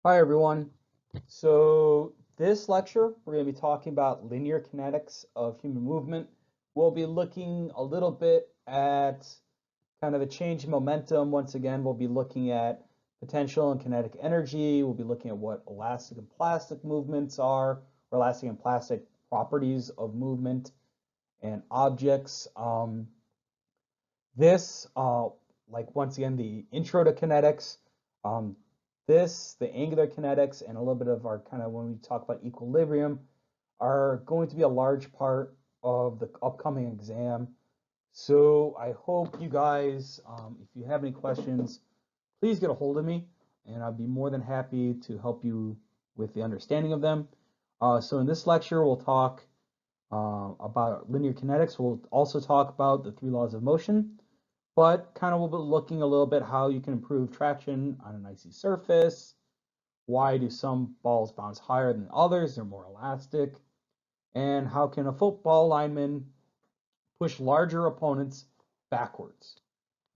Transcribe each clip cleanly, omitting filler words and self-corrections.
Hi everyone. So this lecture, we're going to be talking about linear kinetics of human movement. We'll be looking a little bit at kind of a change in momentum. Once again, we'll be looking at potential and kinetic energy. We'll be looking at what elastic and plastic movements are, or elastic and plastic properties of movement and objects. This, like once again, the intro to kinetics, um, the angular kinetics, and a little bit of our kind of when we talk about equilibrium are going to be a large part of the upcoming exam. So I hope you guys, if you have any questions, please get a hold of me, and I'll be more than happy to help you with the understanding of them. So in this lecture, we'll talk about linear kinetics. We'll also talk about the three laws of motion, but kind of we'll be looking a little bit how you can improve traction on an icy surface. Why do some balls bounce higher than others? They're more elastic. And how can a football lineman push larger opponents backwards?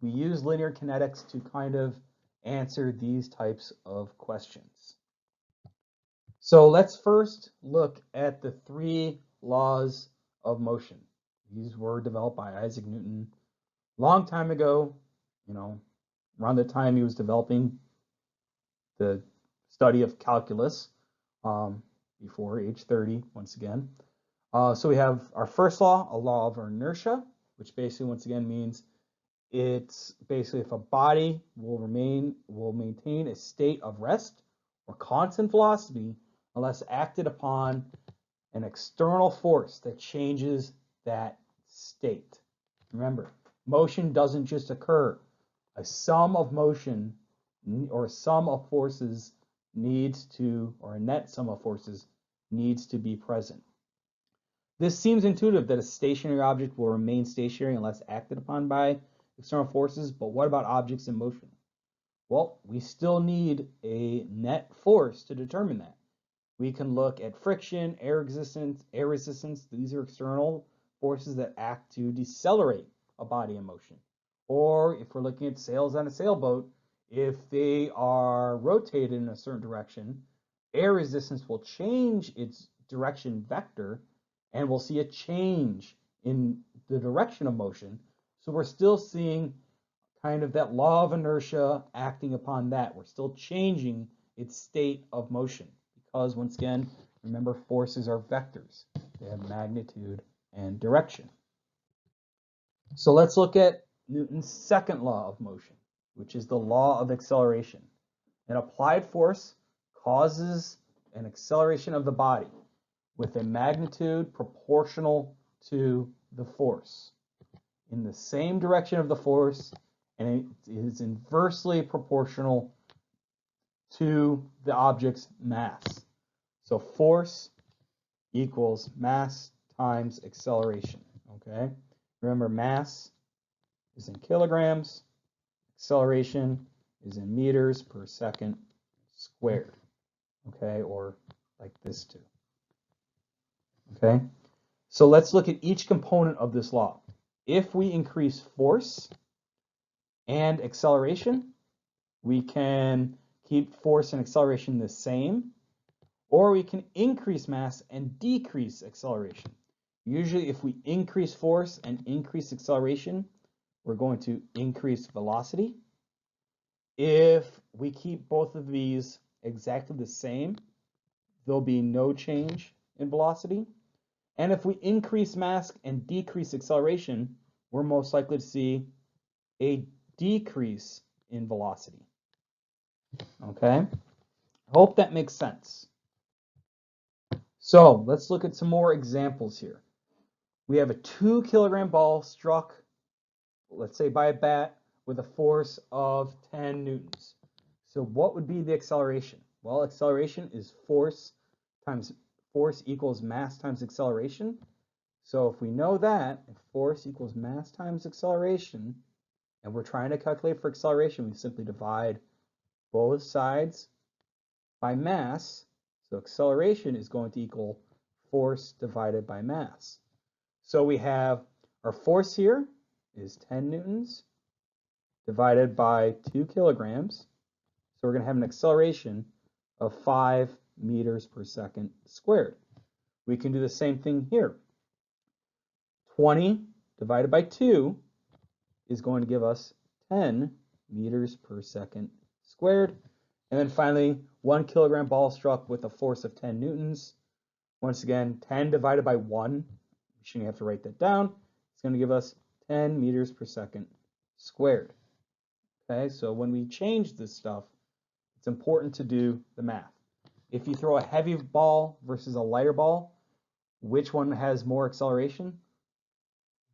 We use linear kinetics to kind of answer these types of questions. So let's first look at the three laws of motion. These were developed by Isaac Newton long time ago, around the time he was developing the study of calculus, before age 30, once again. So we have our first law, a law of inertia, which basically, once again, means it's basically if a body will maintain a state of rest or constant velocity unless acted upon an external force that changes that state. Remember, motion doesn't just occur. A sum of motion or a sum of forces needs to, or a net sum of forces needs to be present. This seems intuitive that a stationary object will remain stationary unless acted upon by external forces, but what about objects in motion? Well, we still need a net force to determine that. We can look at friction, air resistance. These are external forces that act to decelerate a body in motion. Or if we're looking at sails on a sailboat, if they are rotated in a certain direction, air resistance will change its direction vector, and we'll see a change in the direction of motion. So we're still seeing kind of that law of inertia acting upon that. We're still changing its state of motion because, once again, remember, forces are vectors. They have magnitude and direction. So let's look at Newton's second law of motion, which is the law of acceleration. An applied force causes an acceleration of the body with a magnitude proportional to the force in the same direction of the force, and it is inversely proportional to the object's mass. So force equals mass times acceleration, okay? Remember, mass is in kilograms, acceleration is in meters per second squared, okay? Or like this too, okay? So let's look at each component of this law. If we increase force and acceleration, we can keep force and acceleration the same, or we can increase mass and decrease acceleration. Usually if we increase force and increase acceleration, we're going to increase velocity. If we keep both of these exactly the same, there'll be no change in velocity. And if we increase mass and decrease acceleration, we're most likely to see a decrease in velocity. Okay, I hope that makes sense. So let's look at some more examples here. We have a 2-kilogram ball struck, let's say by a bat, with a force of 10 newtons. So what would be the acceleration? Well, acceleration is force equals mass times acceleration. So if we know that, if force equals mass times acceleration, and we're trying to calculate for acceleration, we simply divide both sides by mass. So acceleration is going to equal force divided by mass. So we have our force here is 10 newtons divided by 2 kilograms. So we're going to have an acceleration of 5 meters per second squared. We can do the same thing here. 20 divided by 2 is going to give us 10 meters per second squared. And then finally, 1 kilogram ball struck with a force of 10 newtons. Once again, 10 divided by 1, we shouldn't have to write that down. It's going to give us 10 meters per second squared. Okay, so when we change this stuff, it's important to do the math. If you throw a heavy ball versus a lighter ball, which one has more acceleration?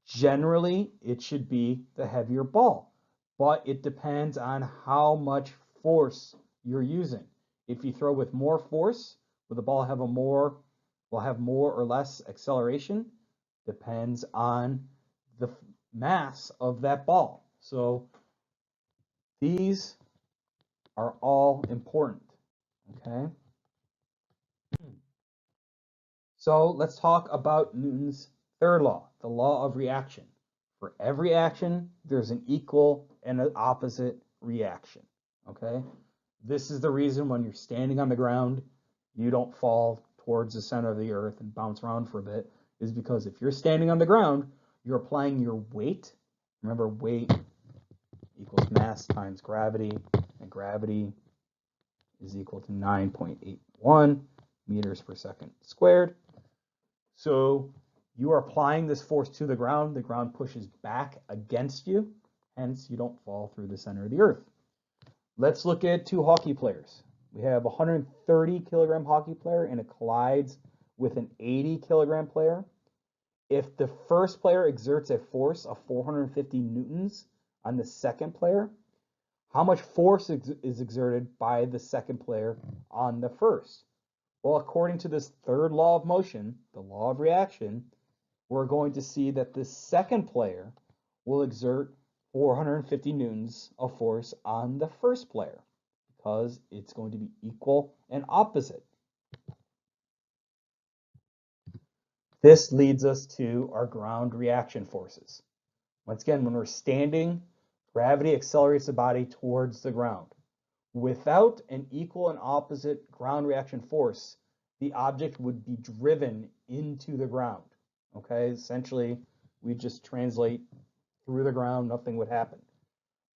Generally, it should be the heavier ball, but it depends on how much force you're using. If you throw with more force, will the ball have more or less acceleration? Depends on the mass of that ball. So these are all important, okay? So let's talk about Newton's third law, the law of reaction. For every action, there's an equal and an opposite reaction, okay? This is the reason when you're standing on the ground, you don't fall towards the center of the earth and bounce around for a bit, is because if you're standing on the ground, you're applying your weight. Remember, weight equals mass times gravity, and gravity is equal to 9.81 meters per second squared. So you are applying this force to the ground pushes back against you, hence you don't fall through the center of the earth. Let's look at two hockey players. We have a 130 kilogram hockey player and it collides with an 80 kilogram player. If the first player exerts a force of 450 newtons on the second player, how much force is exerted by the second player on the first? Well, according to this third law of motion, the law of reaction, we're going to see that the second player will exert 450 newtons of force on the first player because it's going to be equal and opposite. This leads us to our ground reaction forces. Once again, when we're standing, gravity accelerates the body towards the ground. Without an equal and opposite ground reaction force, the object would be driven into the ground. Okay, essentially, we just translate through the ground, nothing would happen.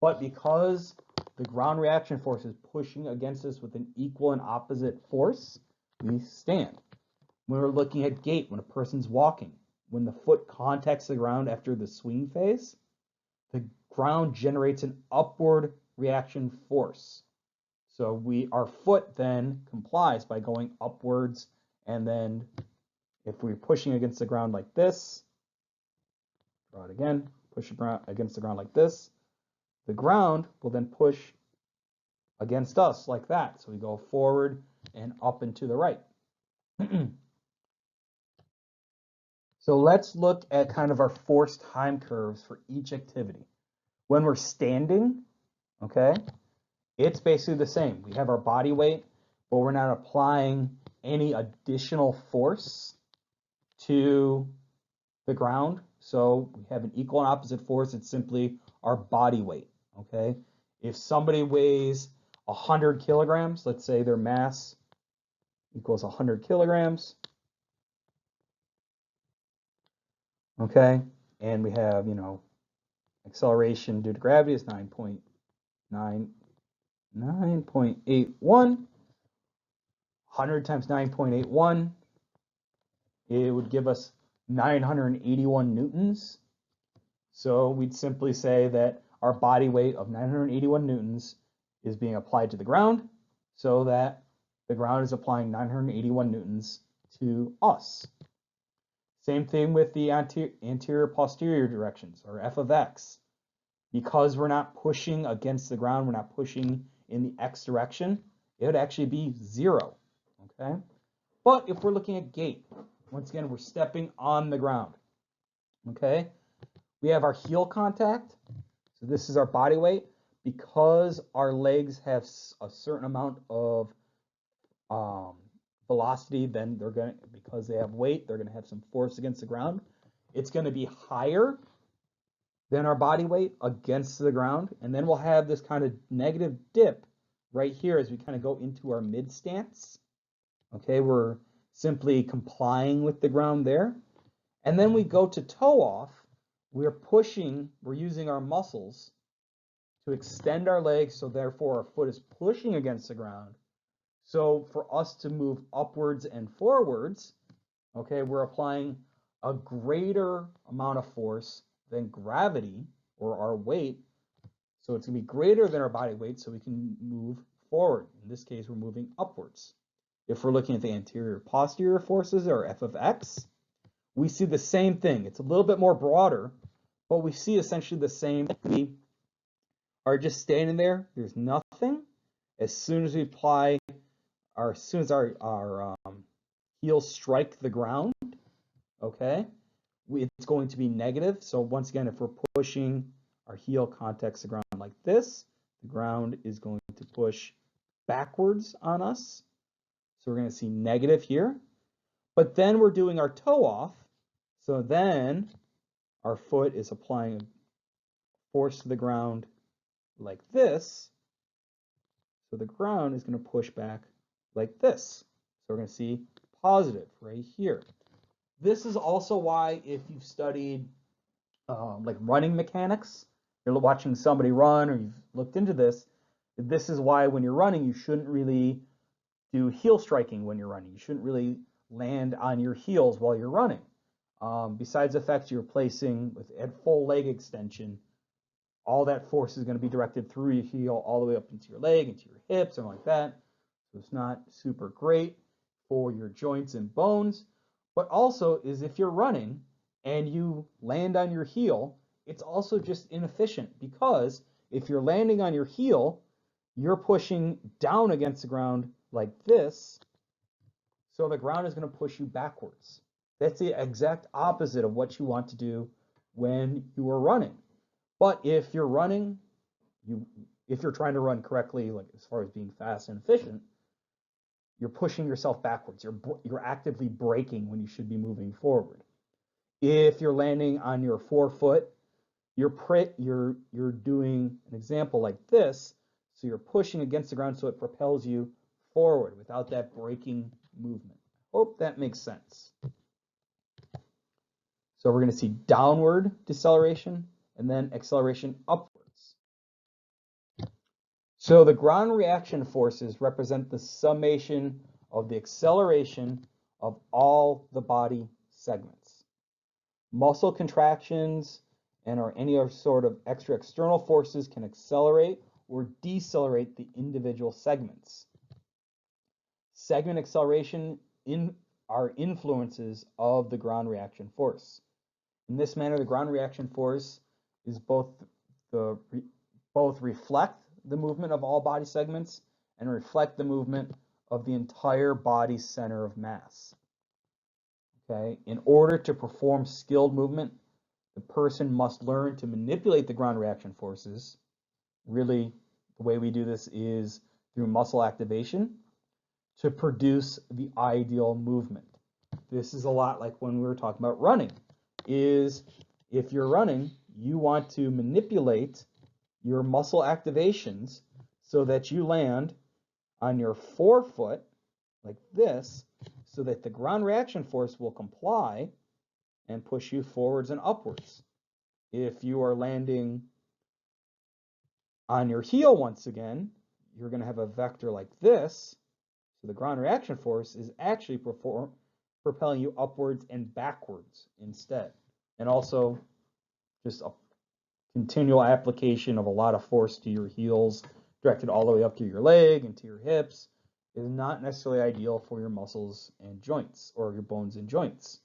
But because the ground reaction force is pushing against us with an equal and opposite force, we stand. When we're looking at gait, when a person's walking, when the foot contacts the ground after the swing phase, the ground generates an upward reaction force. So our foot then complies by going upwards, and then if we're pushing against the ground like this, draw it again, push against the ground like this, the ground will then push against us like that. So we go forward and up and to the right. So let's look at kind of our force time curves for each activity. When we're standing, okay, it's basically the same. We have our body weight, but we're not applying any additional force to the ground. So we have an equal and opposite force. It's simply our body weight, okay? If somebody weighs 100 kilograms, let's say their mass equals 100 kilograms, okay? And we have, acceleration due to gravity is 9.81. 100 times 9.81, it would give us 981 newtons. So we'd simply say that our body weight of 981 newtons is being applied to the ground, so that the ground is applying 981 newtons to us. Same thing with the anterior-posterior directions, or F of x. Because we're not pushing against the ground, we're not pushing in the x direction, it would actually be 0, okay? But if we're looking at gait, once again, we're stepping on the ground, okay? We have our heel contact, so this is our body weight. Because our legs have a certain amount of velocity, then because they have weight, they're gonna have some force against the ground. It's gonna be higher than our body weight against the ground, and then we'll have this kind of negative dip right here as we kind of go into our mid stance. Okay, we're simply complying with the ground there. And then we go to toe off. We're pushing, we're using our muscles to extend our legs, so therefore our foot is pushing against the ground. So for us to move upwards and forwards, okay, we're applying a greater amount of force than gravity or our weight. So it's going to be greater than our body weight, so we can move forward. In this case, we're moving upwards. If we're looking at the anterior posterior forces, or F of X, we see the same thing. It's a little bit more broader, but we see essentially the same. We are just standing there. There's nothing. As soon as we apply, or as soon as our heels strike the ground, okay, it's going to be negative. So once again, if we're pushing our heel contacts the ground like this, the ground is going to push backwards on us. So we're going to see negative here. But then we're doing our toe off. So then our foot is applying force to the ground like this. So the ground is going to push back like this. So we're going to see positive right here. This is also why, if you've studied like running mechanics, you're watching somebody run, or you've looked into this, this is why when you're running, you shouldn't really do heel striking when you're running. You shouldn't really land on your heels while you're running. Besides the fact you're placing at full leg extension, all that force is going to be directed through your heel all the way up into your leg, into your hips, and like that. So it's not super great for your joints and bones. But also is if you're running and you land on your heel, it's also just inefficient, because if you're landing on your heel, you're pushing down against the ground like this. So the ground is going to push you backwards. That's the exact opposite of what you want to do when you are running. But if you're running, if you're trying to run correctly, like as far as being fast and efficient, you're pushing yourself backwards. You're actively braking when you should be moving forward. If you're landing on your forefoot, you're doing an example like this. So you're pushing against the ground so it propels you forward without that braking movement. Hope that makes sense. So we're going to see downward deceleration and then acceleration upwards. So the ground reaction forces represent the summation of the acceleration of all the body segments. Muscle contractions or any other sort of extra external forces can accelerate or decelerate the individual segments. Segment acceleration are influences of the ground reaction force. In this manner, the ground reaction force is both reflect the movement of all body segments and reflect the movement of the entire body center of mass. Okay, in order to perform skilled movement, the person must learn to manipulate the ground reaction forces. Really, the way we do this is through muscle activation to produce the ideal movement. This is a lot like when we were talking about running. Is if you're running, you want to manipulate your muscle activations so that you land on your forefoot like this, so that the ground reaction force will comply and push you forwards and upwards. If you are landing on your heel, once again, you're going to have a vector like this. So the ground reaction force is actually propelling you upwards and backwards instead. And also just a continual application of a lot of force to your heels directed all the way up to your leg and to your hips is not necessarily ideal for your muscles and joints, or your bones and joints.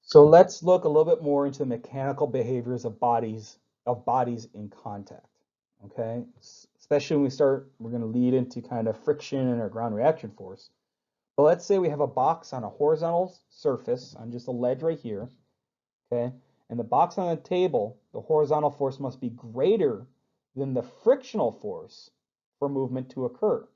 So let's look a little bit more into the mechanical behaviors of bodies in contact. Okay, especially when we're going to lead into kind of friction and our ground reaction force. But let's say we have a box on a horizontal surface on just a ledge right here. Okay, and the box on the table, the horizontal force must be greater than the frictional force for movement to occur.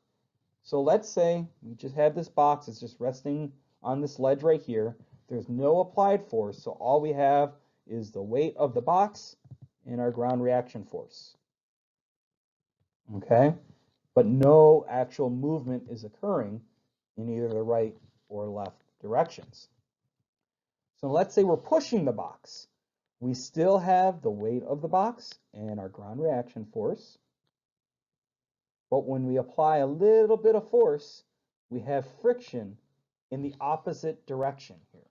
So let's say we just have this box, it's just resting on this ledge right here. There's no applied force, so all we have is the weight of the box and our ground reaction force. okay? But no actual movement is occurring in either the right or left directions. So let's say we're pushing the box. We still have the weight of the box and our ground reaction force. But when we apply a little bit of force, we have friction in the opposite direction here.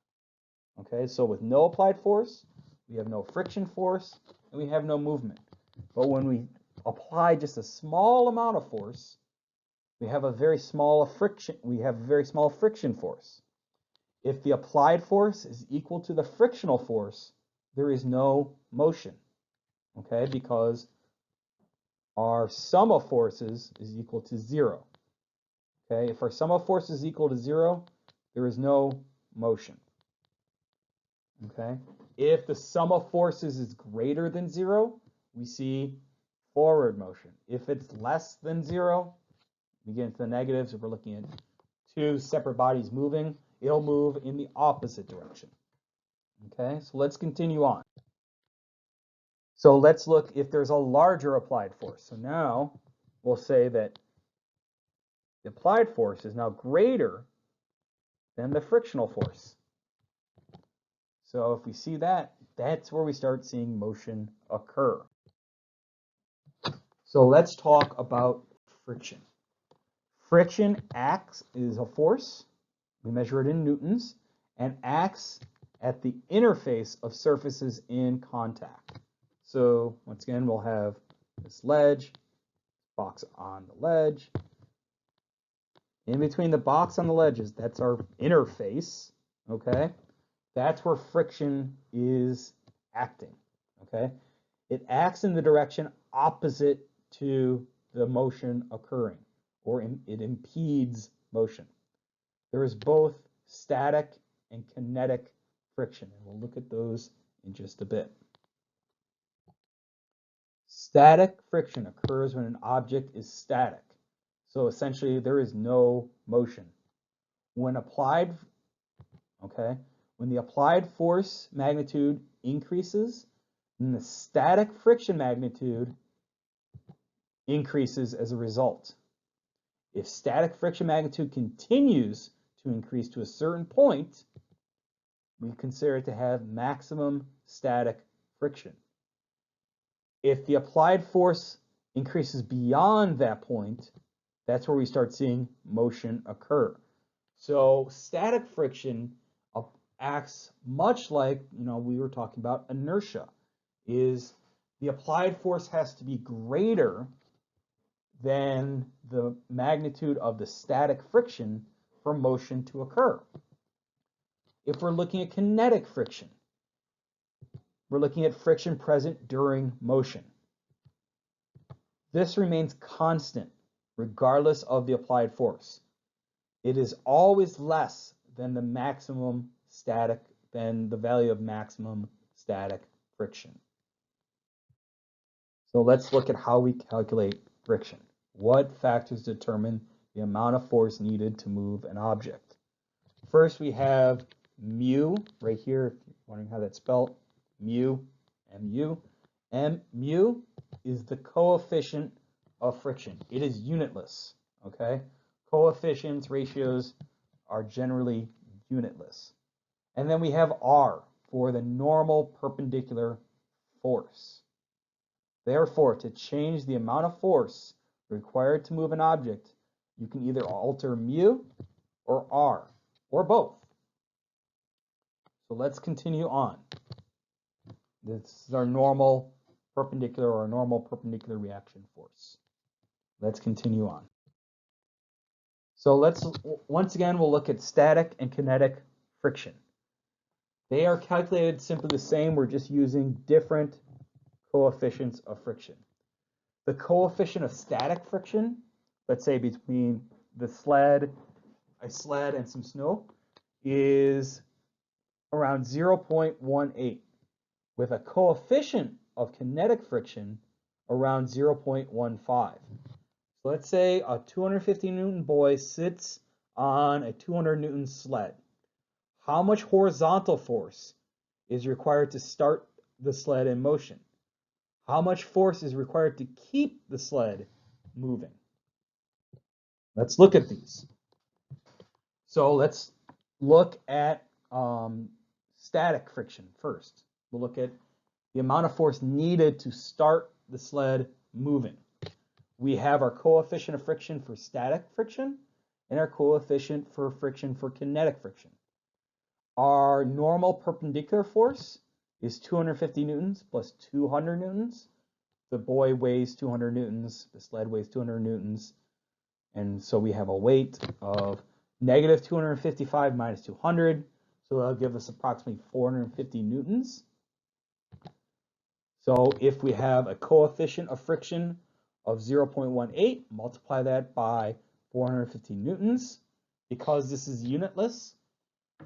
Okay, so with no applied force, we have no friction force, and we have no movement. But when we apply just a small amount of force, we have a very small friction force. If the applied force is equal to the frictional force, there is no motion, okay, because our sum of forces is equal to 0. Okay, if our sum of forces is equal to 0, there is no motion. Okay, if the sum of forces is greater than 0, we see forward motion. If it's less than 0, we get into the negatives. If we're looking at two separate bodies moving, it'll move in the opposite direction. Okay, so let's continue on. So let's look if there's a larger applied force. So now we'll say that the applied force is now greater than the frictional force. So if we see that, that's where we start seeing motion occur. So let's talk about friction. Friction acts is a force. We measure it in newtons and acts at the interface of surfaces in contact. So once again, we'll have this ledge, box on the ledge. In between the box on the ledges, that's our interface, okay? That's where friction is acting, okay? It acts in the direction opposite to the motion occurring, or it impedes motion. There is both static and kinetic friction, and we'll look at those in just a bit. Static friction occurs when an object is static. So essentially, there is no motion. When applied, okay, when the applied force magnitude increases, then the static friction magnitude increases as a result. If static friction magnitude continues to increase to a certain point, we consider it to have maximum static friction. If the applied force increases beyond that point, that's where we start seeing motion occur. So static friction acts much like, we were talking about inertia, is the applied force has to be greater than the magnitude of the static friction for motion to occur. If we're looking at kinetic friction, we're looking at friction present during motion. This remains constant regardless of the applied force. It is always less than the value of maximum static friction. So let's look at how we calculate friction. What factors determine the amount of force needed to move an object? First, we have mu right here, if you're wondering how that's spelled, mu, mu. Mu is the coefficient of friction. It is unitless, okay? Coefficients, ratios are generally unitless. And then we have R for the normal perpendicular force. Therefore, to change the amount of force required to move an object, you can either alter mu or R, or both. So let's continue on. This is our normal perpendicular reaction force. Let's continue on. So once again, we'll look at static and kinetic friction. They are calculated simply the same. We're just using different coefficients of friction. The coefficient of static friction, let's say between a sled and some snow, is around 0.18, with a coefficient of kinetic friction around 0.15. So let's say a 250 Newton boy sits on a 200 Newton sled. How much horizontal force is required to start the sled in motion? How much force is required to keep the sled moving. Let's look at these. So let's look at static friction first. We'll look at the amount of force needed to start the sled moving. We have our coefficient of friction for static friction and our coefficient for friction for kinetic friction. Our normal perpendicular force is 250 newtons plus 200 newtons. The boy weighs 200 newtons, the sled weighs 200 newtons, and so we have a weight of negative 255 minus 200, so that'll give us approximately 450 newtons. So if we have a coefficient of friction of 0.18, multiply that by 450 newtons. Because this is unitless,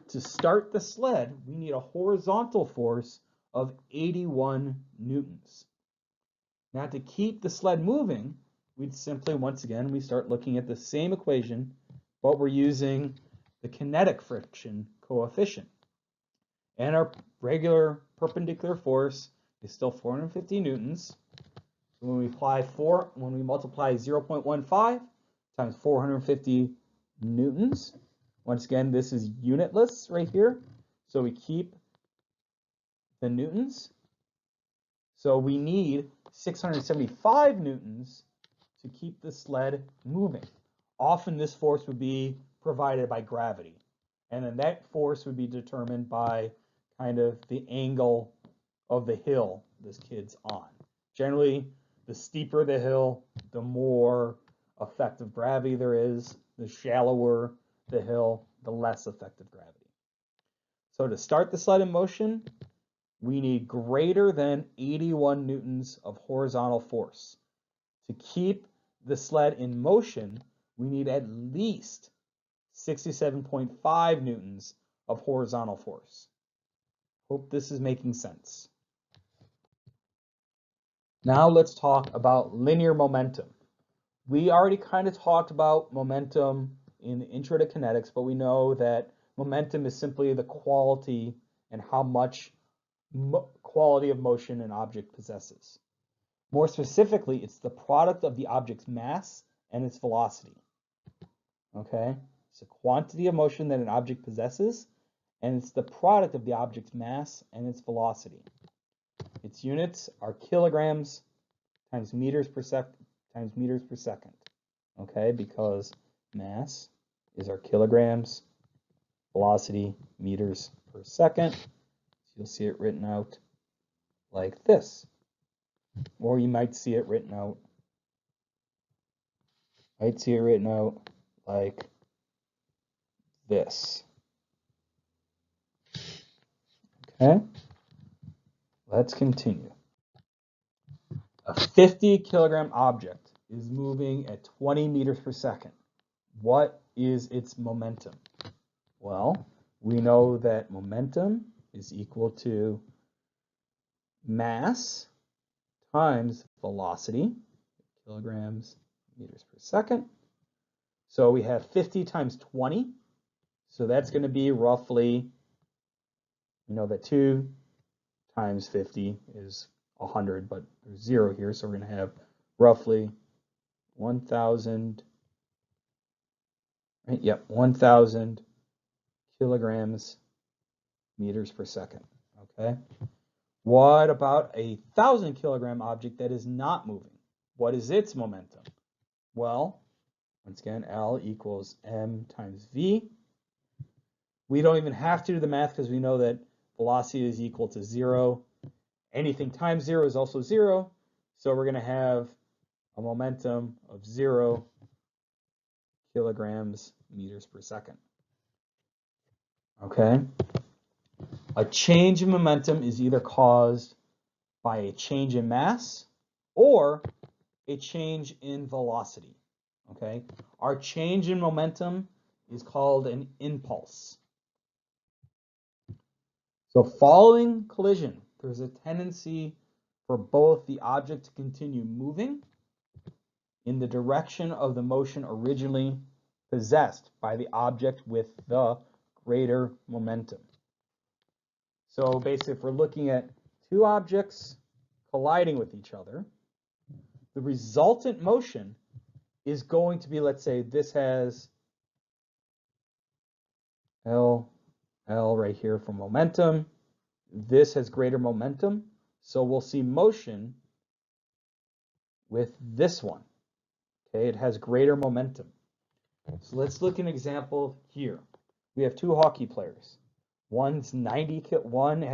to start the sled, we need a horizontal force of 81 newtons. Now to keep the sled moving, we'd simply, once again, we start looking at the same equation, but we're using the kinetic friction coefficient. And our regular perpendicular force is still 450 newtons. So when we multiply 0.15 times 450 newtons, once again, this is unitless right here. So we keep the newtons. So we need 675 newtons to keep the sled moving. Often this force would be provided by gravity. And then that force would be determined by kind of the angle of the hill this kid's on. Generally, the steeper the hill, the more effective gravity there is. The shallower the hill, the less effective gravity. So to start the sled in motion, we need greater than 81 newtons of horizontal force. To keep the sled in motion, we need at least 67.5 newtons of horizontal force. Hope this is making sense. Now let's talk about linear momentum. We already kind of talked about momentum in the intro to kinetics, but we know that momentum is simply the quality and how much quality of motion an object possesses. More specifically, it's the product of the object's mass and its velocity. Okay, it's the quantity of motion that an object possesses, and it's the product of the object's mass and its velocity. Its units are kilograms times meters per second times meters per second. Okay, because mass is our kilograms, velocity meters per second. So you'll see it written out like this. Or you might see it written out. Like this. Okay, let's continue. A 50 kilogram object is moving at 20 meters per second. What is its momentum? Well, we know that momentum is equal to mass times velocity, kilograms, meters per second. So we have 50 times 20. So that's going to be roughly, we know that 2 times 50 is 100, but there's 0 here. So we're going to have roughly 1,000, right? Yep, 1,000 kilograms meters per second. Okay. What about a 1,000 kilogram object that is not moving? What is its momentum? Well, once again, L equals m times v. We don't even have to do the math because we know that velocity is equal to 0. Anything times 0 is also 0. So we're going to have a momentum of 0 kilograms meters per second. Okay. A change in momentum is either caused by a change in mass or a change in velocity. Okay. Our change in momentum is called an impulse. So following collision, there's a tendency for both the object to continue moving in the direction of the motion originally possessed by the object with the greater momentum. So basically, if we're looking at two objects colliding with each other, the resultant motion is going to be, let's say this has L right here for momentum. This has greater momentum. So we'll see motion with this one. Okay, it has greater momentum. So let's look at an example here. We have two hockey players. One has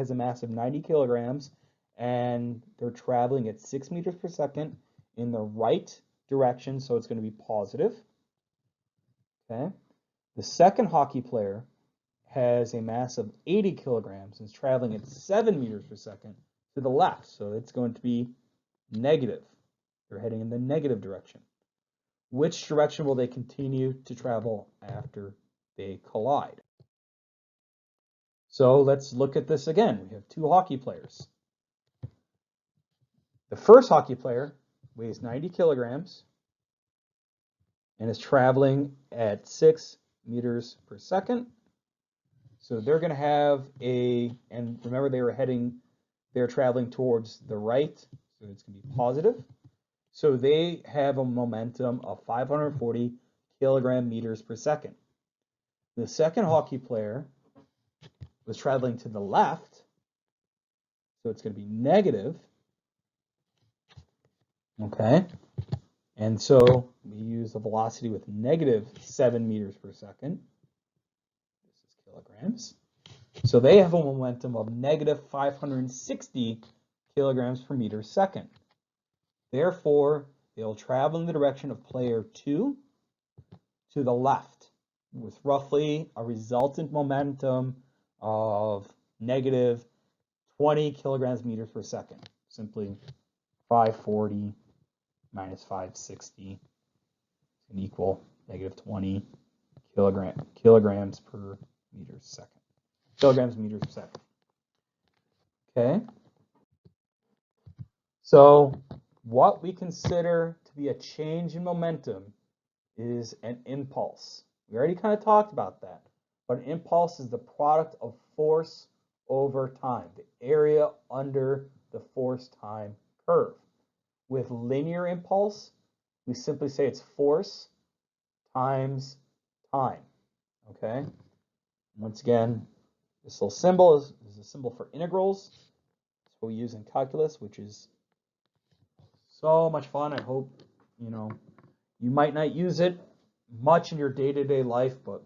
a mass of 90 kilograms, and they're traveling at 6 meters per second in the right direction, so it's going to be positive. Okay. The second hockey player has a mass of 80 kilograms and is traveling at 7 meters per second to the left, so it's going to be negative. They're heading in the negative direction. Which direction will they continue to travel after they collide? So let's look at this again. We have two hockey players. The first hockey player weighs 90 kilograms and is traveling at 6 meters per second. So they're going to have and remember they're traveling towards the right, so it's going to be positive. So they have a momentum of 540 kilogram meters per second. The second hockey player was traveling to the left, so it's going to be negative. Okay, and so we use the velocity with negative 7 meters per second. This is kilograms. So they have a momentum of negative 560 kilograms per meter second. Therefore, they'll travel in the direction of player 2 to the left with roughly a resultant momentum of negative 20 kilograms meters per second. Simply 540 minus 560 can equal negative 20 kilograms per meter second. Kilograms meters per second. Okay. So what we consider to be a change in momentum is an impulse. We already kind of talked about that. But an impulse is the product of force over time, the area under the force-time curve. With linear impulse, we simply say it's force times time. Okay? Once again, this little symbol is a symbol for integrals. That's what we use in calculus, which is so much fun. I hope, you might not use it much in your day-to-day life, but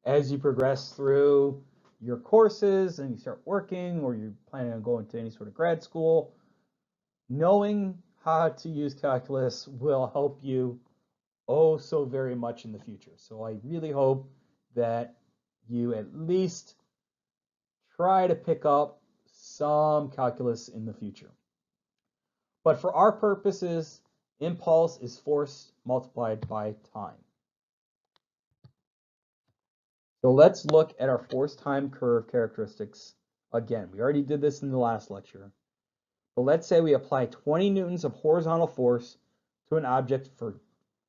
as you progress through your courses and you start working or you're planning on going to any sort of grad school, knowing how to use calculus will help you so very much in the future. So I really hope that you at least try to pick up some calculus in the future. But for our purposes, impulse is force multiplied by time. So let's look at our force-time curve characteristics again. We already did this in the last lecture. But let's say we apply 20 newtons of horizontal force to an object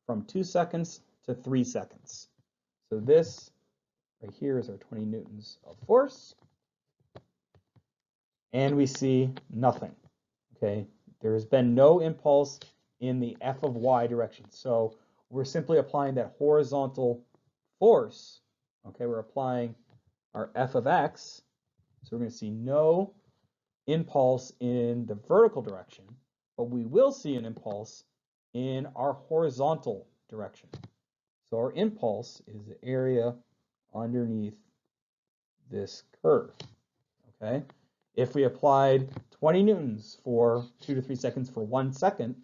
from 2 seconds to 3 seconds. So this right here is our 20 newtons of force. And we see nothing. Okay, there has been no impulse in the f of y direction. So we're simply applying that horizontal force. Okay, we're applying our f of x. So we're going to see no impulse in the vertical direction, but we will see an impulse in our horizontal direction. So our impulse is the area underneath this curve. Okay, if we applied 20 newtons for 2 to 3 seconds for 1 second,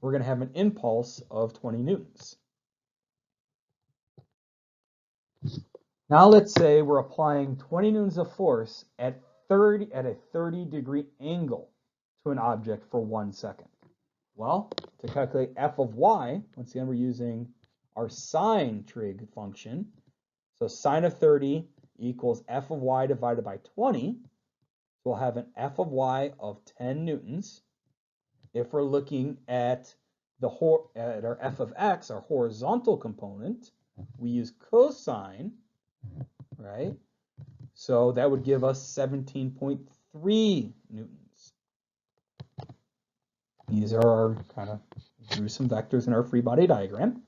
we're going to have an impulse of 20 newtons. Now let's say we're applying 20 newtons of force at a 30-degree angle to an object for 1 second. Well, to calculate f of y, once again we're using our sine trig function. So sine of 30 equals f of y divided by 20. So we'll have an f of y of 10 newtons. If we're looking at our f of x, our horizontal component, we use cosine, right? So that would give us 17.3 newtons. These are our kind of drew some vectors in our free body diagram.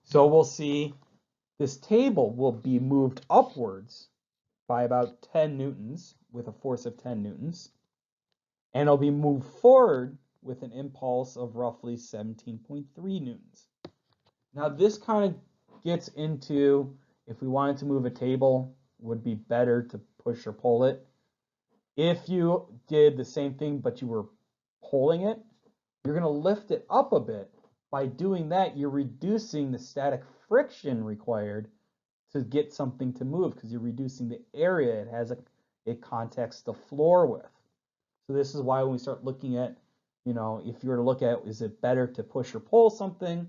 So we'll see this table will be moved upwards by about 10 newtons with a force of 10 newtons. And it'll be moved forward with an impulse of roughly 17.3 newtons. Now this kind of gets into, if we wanted to move a table, would be better to push or pull it. If you did the same thing but you were pulling it, you're going to lift it up a bit. By doing that, you're reducing the static friction required to get something to move because you're reducing the area it has a context to floor with. So this is why when we start looking at, if you were to look at, is it better to push or pull something?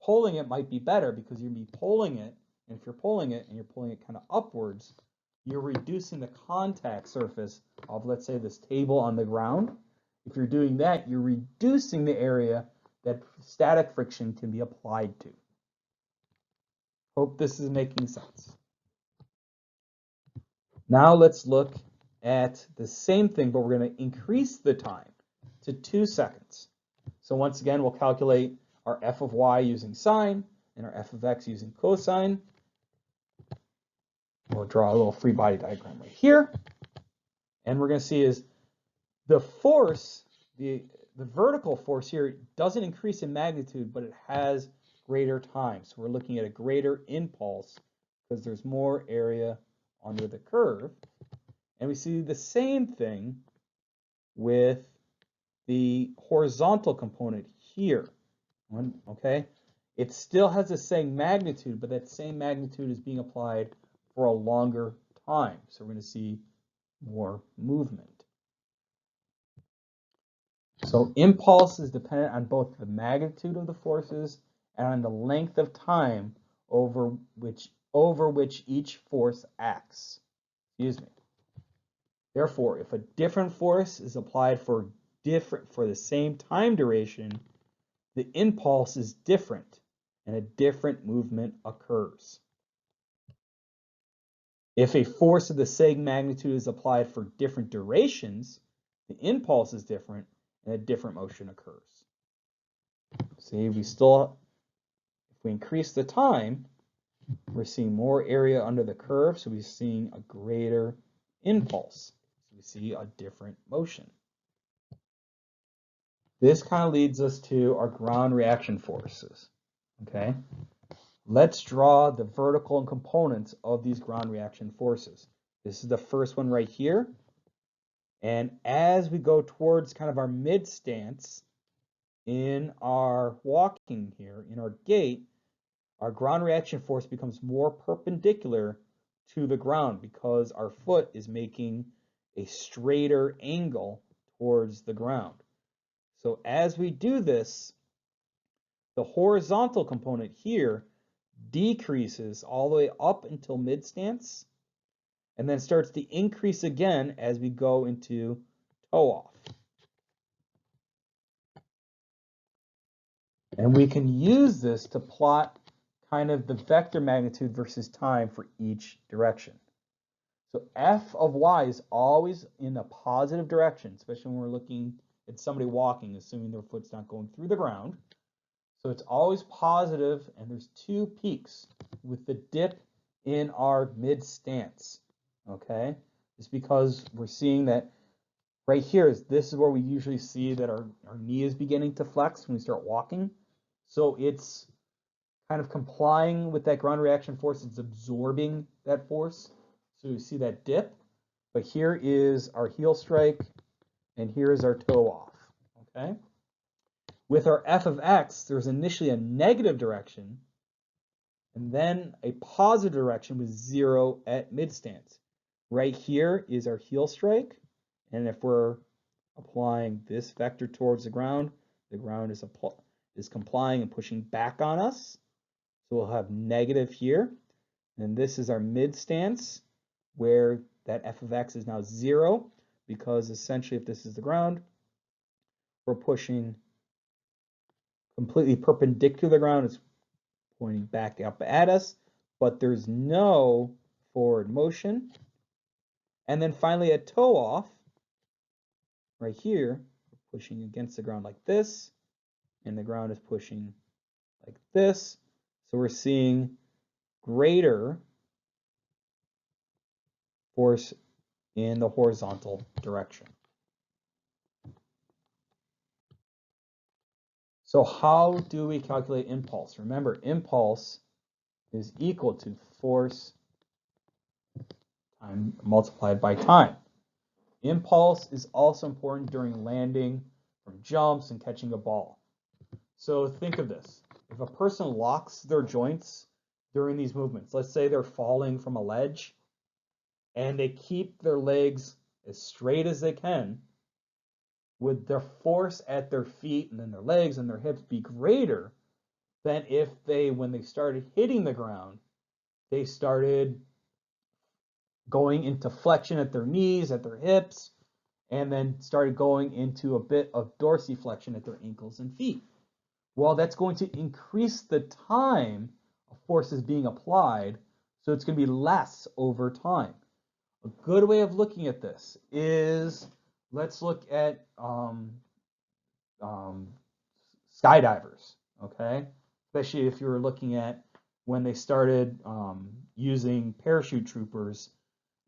Pulling it might be better because you're going to be pulling it. And if you're pulling it and you're pulling it kind of upwards, you're reducing the contact surface of, let's say, this table on the ground. If you're doing that, you're reducing the area that static friction can be applied to. Hope this is making sense. Now let's look at the same thing, but we're going to increase the time to 2 seconds. So once again, we'll calculate our f of y using sine and our f of x using cosine. We'll draw a little free body diagram right here. And we're going to see is the force, the vertical force here doesn't increase in magnitude, but it has greater time. So we're looking at a greater impulse because there's more area under the curve. And we see the same thing with the horizontal component here. Okay, it still has the same magnitude, but that same magnitude is being applied for a longer time. So we're going to see more movement. So impulse is dependent on both the magnitude of the forces and on the length of time over which each force acts. Excuse me. Therefore, if a different force is applied for the same time duration, the impulse is different and a different movement occurs. If a force of the same magnitude is applied for different durations, the impulse is different and a different motion occurs. See, if we increase the time, we're seeing more area under the curve, so we're seeing a greater impulse. So we see a different motion. This kind of leads us to our ground reaction forces. Okay, let's draw the vertical components of these ground reaction forces. This is the first one right here. And as we go towards kind of our mid stance in our walking here, in our gait, our ground reaction force becomes more perpendicular to the ground because our foot is making a straighter angle towards the ground. So as we do this, the horizontal component here decreases all the way up until mid stance and then starts to increase again as we go into toe off. And we can use this to plot kind of the vector magnitude versus time for each direction. So f of y is always in a positive direction, especially when we're looking at somebody walking, assuming their foot's not going through the ground. So it's always positive, and there's 2 peaks with the dip in our mid stance. Okay, it's because we're seeing that right here this is where we usually see that our knee is beginning to flex when we start walking. So it's kind of complying with that ground reaction force. It's absorbing that force. So you see that dip. But here is our heel strike, and here is our toe off. Okay. With our f of x, there's initially a negative direction, and then a positive direction with 0 at mid stance. Right here is our heel strike, and if we're applying this vector towards the ground is complying and pushing back on us. So we'll have negative here, and this is our mid stance, where that f of x is now 0, because essentially if this is the ground, we're pushing completely perpendicular to the ground. It's pointing back up at us, but there's no forward motion. And then finally at toe off, right here, we're pushing against the ground like this, and the ground is pushing like this. So we're seeing greater force in the horizontal direction. So how do we calculate impulse? Remember, impulse is equal to force time multiplied by time. Impulse is also important during landing from jumps and catching a ball. So think of this. If a person locks their joints during these movements, let's say they're falling from a ledge, and they keep their legs as straight as they can, would their force at their feet and then their legs and their hips be greater than if they, when they started hitting the ground, they started going into flexion at their knees, at their hips, and then started going into a bit of dorsiflexion at their ankles and feet? Well, that's going to increase the time a force is being applied, so it's going to be less over time. A good way of looking at this is, let's look at skydivers, okay? Especially if you were looking at when they started using parachute troopers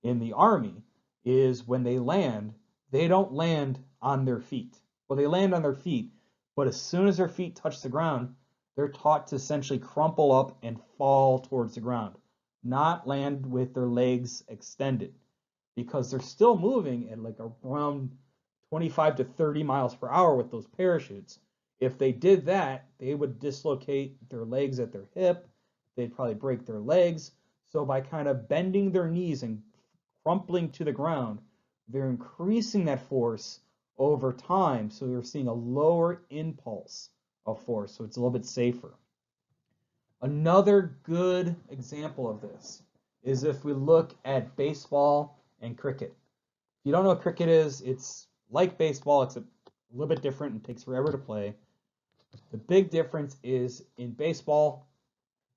in the Army, is when they land, they don't land on their feet. Well, they land on their feet, but as soon as their feet touch the ground, they're taught to essentially crumple up and fall towards the ground, not land with their legs extended, because they're still moving at like around 25 to 30 miles per hour with those parachutes. If they did that, they would dislocate their legs at their hip. They'd probably break their legs. So by kind of bending their knees and crumpling to the ground, they're increasing that force over time. So they're seeing a lower impulse of force. So it's a little bit safer. Another good example of this is if we look at baseball and cricket. If you don't know what cricket is, it's like baseball, it's a little bit different and takes forever to play. The big difference is in baseball,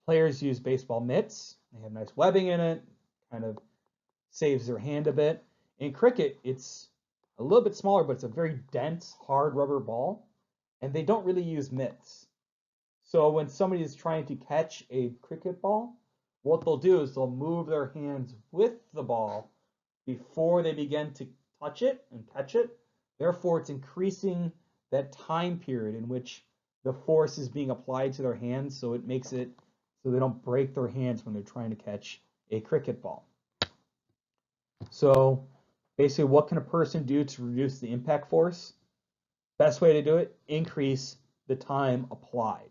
players use baseball mitts. They have nice webbing in it, kind of saves their hand a bit. In cricket, it's a little bit smaller, but it's a very dense, hard rubber ball, and they don't really use mitts. So when somebody is trying to catch a cricket ball, what they'll do is they'll move their hands with the ball before they begin to touch it and catch it. Therefore, it's increasing that time period in which the force is being applied to their hands, so it makes it so they don't break their hands when they're trying to catch a cricket ball. So basically, what can a person do to reduce the impact force? Best way to do it, increase the time applied.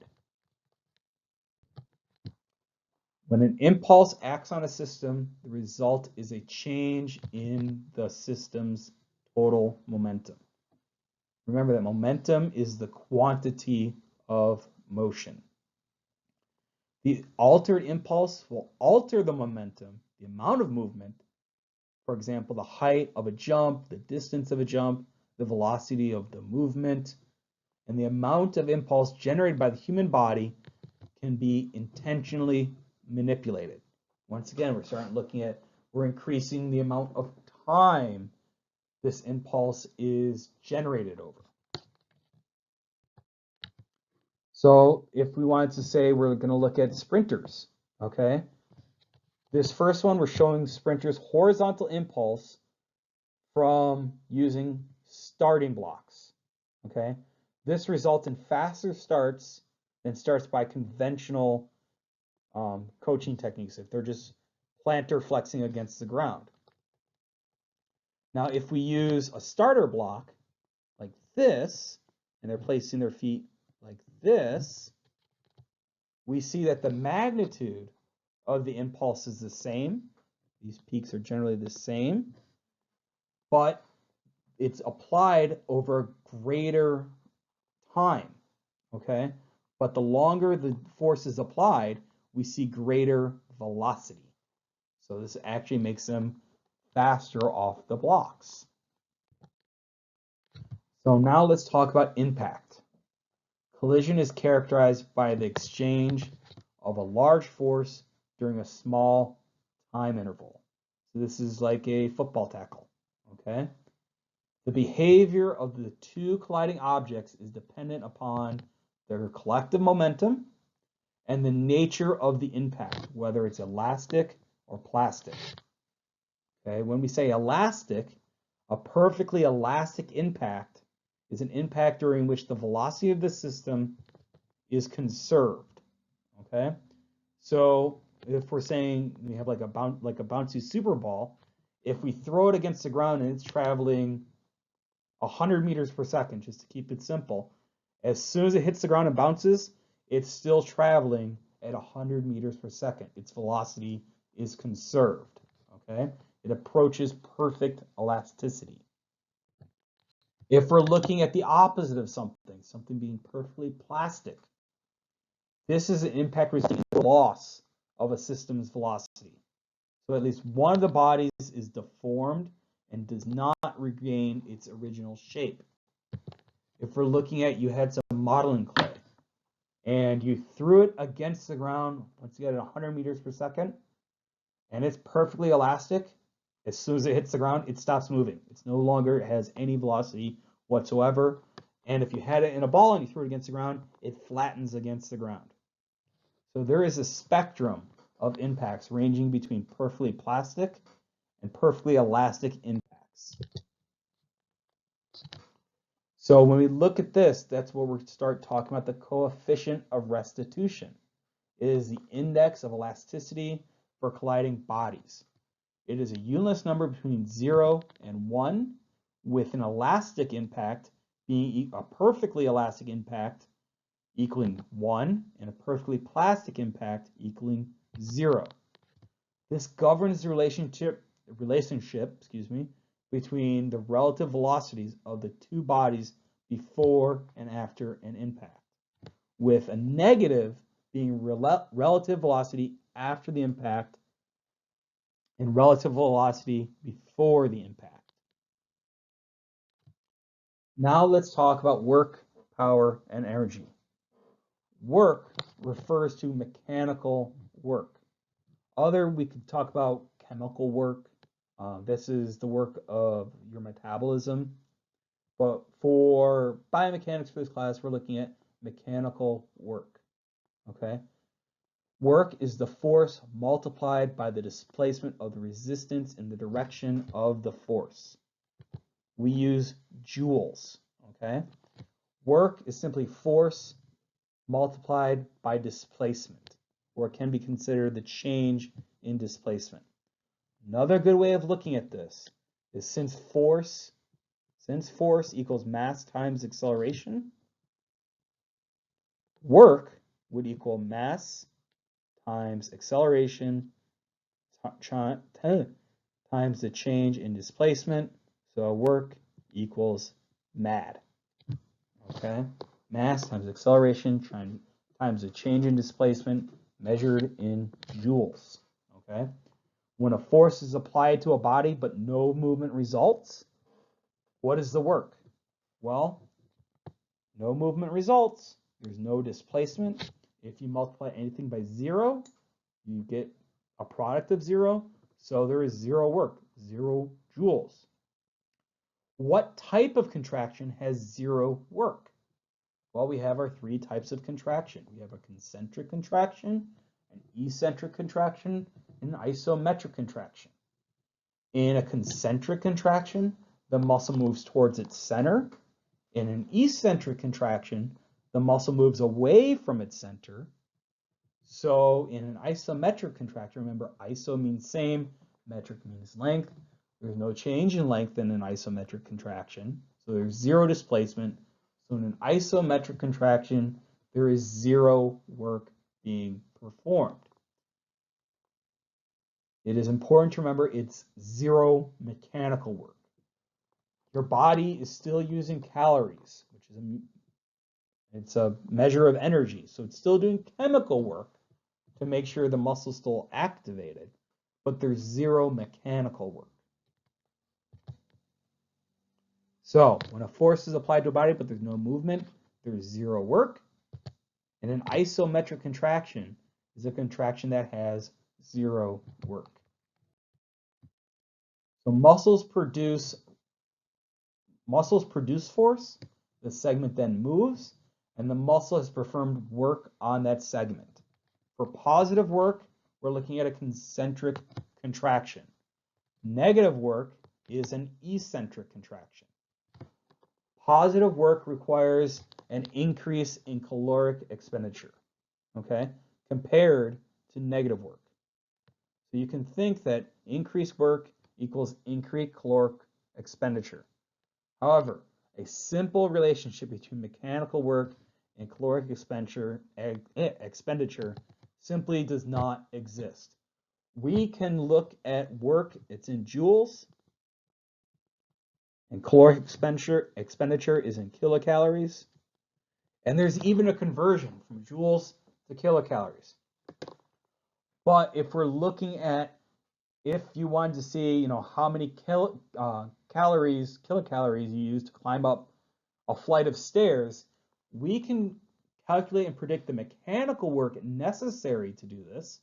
When an impulse acts on a system, the result is a change in the system's total momentum. Remember that momentum is the quantity of motion. The altered impulse will alter the momentum, the amount of movement, for example, the height of a jump, the distance of a jump, the velocity of the movement, and the amount of impulse generated by the human body can be intentionally manipulated. Once again, we're increasing the amount of time this impulse is generated over. So if we wanted to say we're going to look at sprinters, okay? This first one, we're showing sprinters horizontal impulse from using starting blocks, okay? This results in faster starts than starts by conventional coaching techniques if they're just plantar flexing against the ground. Now, if we use a starter block like this, and they're placing their feet like this, we see that the magnitude of the impulse is the same. These peaks are generally the same, but it's applied over greater time, okay? But the longer the force is applied, we see greater velocity. So this actually makes them faster off the blocks. So now let's talk about impact. Collision is characterized by the exchange of a large force during a small time interval. So this is like a football tackle, okay? The behavior of the two colliding objects is dependent upon their collective momentum, and the nature of the impact, whether it's elastic or plastic. Okay, when we say elastic, a perfectly elastic impact is an impact during which the velocity of the system is conserved. Okay, so if we're saying we have like a bouncy super ball, if we throw it against the ground and it's traveling 100 meters per second, just to keep it simple, as soon as it hits the ground and bounces, it's still traveling at 100 meters per second. Its velocity is conserved. Okay, it approaches perfect elasticity. If we're looking at the opposite of something being perfectly plastic, this is an impact resulting in the loss of a system's velocity. So at least one of the bodies is deformed and does not regain its original shape. If we're looking at, you had some modeling clay and you threw it against the ground, once again at 100 meters per second, and it's perfectly elastic, as soon as it hits the ground, it stops moving. It's no longer has any velocity whatsoever. And if you had it in a ball and you threw it against the ground, it flattens against the ground. So there is a spectrum of impacts ranging between perfectly plastic and perfectly elastic impacts. So when we look at this, that's where we start talking about the coefficient of restitution. It is the index of elasticity for colliding bodies. It is a unitless number between 0 and 1, with an elastic impact being a perfectly elastic impact equaling 1 and a perfectly plastic impact equaling 0. This governs the relationship between the relative velocities of the two bodies before and after an impact, with a negative being relative velocity after the impact and relative velocity before the impact. Now let's talk about work, power, and energy. Work refers to mechanical work. We could talk about chemical work. This is the work of your metabolism. But for biomechanics for this class, we're looking at mechanical work. Okay? Work is the force multiplied by the displacement of the resistance in the direction of the force. We use joules. Okay? Work is simply force multiplied by displacement, or it can be considered the change in displacement. Another good way of looking at this is since force equals mass times acceleration, work would equal mass times acceleration times the change in displacement. So work equals MAD. Okay? Mass times acceleration times the change in displacement measured in joules. Okay? When a force is applied to a body but no movement results, what is the work? Well, no movement results. There's no displacement. If you multiply anything by 0, you get a product of 0. So there is 0 work, 0 joules. What type of contraction has 0 work? Well, we have our 3 types of contraction. We have a concentric contraction, an eccentric contraction, and an isometric contraction. In a concentric contraction, the muscle moves towards its center. In an eccentric contraction, the muscle moves away from its center. So in an isometric contraction, remember iso means same, metric means length. There's no change in length in an isometric contraction. So there's 0 displacement. So in an isometric contraction, there is 0 work being performed. It is important to remember it's 0 mechanical work. Your body is still using calories, which is it's a measure of energy. So it's still doing chemical work to make sure the muscle's still activated, but there's 0 mechanical work. So when a force is applied to a body but there's no movement, there's 0 work. And an isometric contraction is a contraction that has 0 work. So muscles produce force, the segment then moves, and the muscle has performed work on that segment. For positive work, we're looking at a concentric contraction. Negative work is an eccentric contraction. Positive work requires an increase in caloric expenditure, okay, compared to negative work. So you can think that increased work equals increased caloric expenditure. However, a simple relationship between mechanical work and caloric expenditure simply does not exist. We can look at work, it's in joules, and caloric expenditure is in kilocalories. And there's even a conversion from joules to kilocalories. But if we're looking at, if you wanted to see, how many kilocalories you use to climb up a flight of stairs, we can calculate and predict the mechanical work necessary to do this,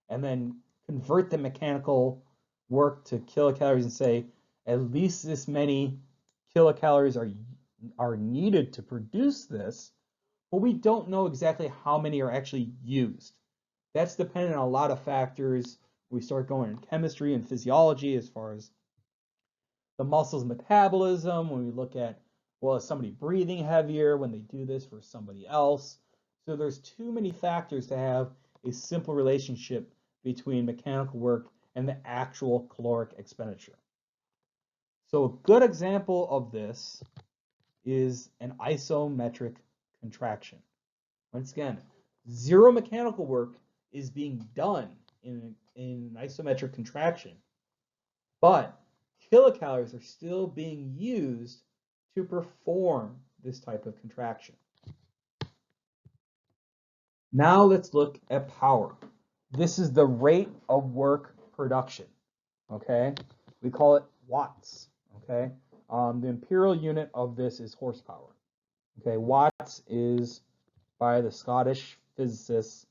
and then convert the mechanical work to kilocalories and say at least this many kilocalories are needed to produce this, but we don't know exactly how many are actually used. That's dependent on a lot of factors. We start going in chemistry and physiology as far as the muscle's metabolism, when we look at, well, is somebody breathing heavier when they do this for somebody else? So there's too many factors to have a simple relationship between mechanical work and the actual caloric expenditure. So a good example of this is an isometric contraction. Once again, zero mechanical work is being done in an isometric contraction, but kilocalories are still being used to perform this type of contraction. Now let's look at power. This is the rate of work production, okay? We call it watts, okay? The imperial unit of this is horsepower, okay? Watts is by the Scottish physicist,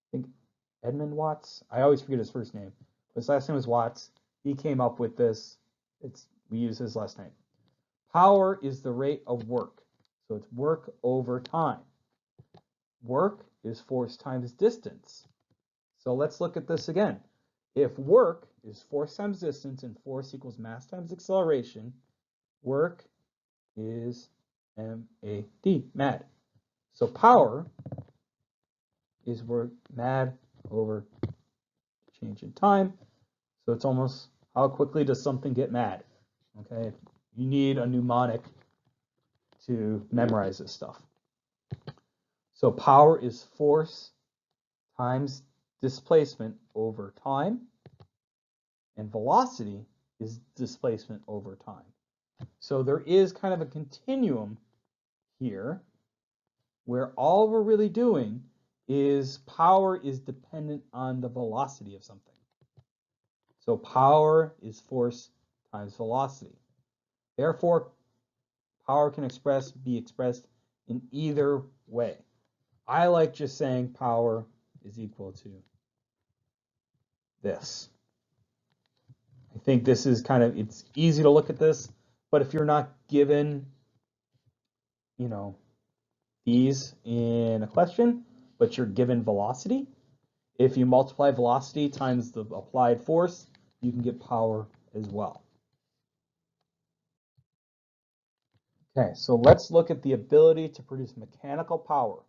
I think Edmund Watts. I always forget his first name. His last name was Watts. He came up with this. We use his last name. Power is the rate of work. So it's work over time. Work is force times distance. So let's look at this again. If work is force times distance and force equals mass times acceleration, work is MAD, mad. So power is work mad over change in time. So it's almost how quickly does something get mad? Okay, you need a mnemonic to memorize this stuff. So power is force times displacement over time, and velocity is displacement over time. So there is kind of a continuum here where all we're really doing is power is dependent on the velocity of something. So power is force times velocity. Therefore, power can be expressed in either way. I like just saying power is equal to this. I think this is it's easy to look at this, but if you're not given, these in a question, but you're given velocity, if you multiply velocity times the applied force, you can get power as well. Okay, so let's look at the ability to produce mechanical power.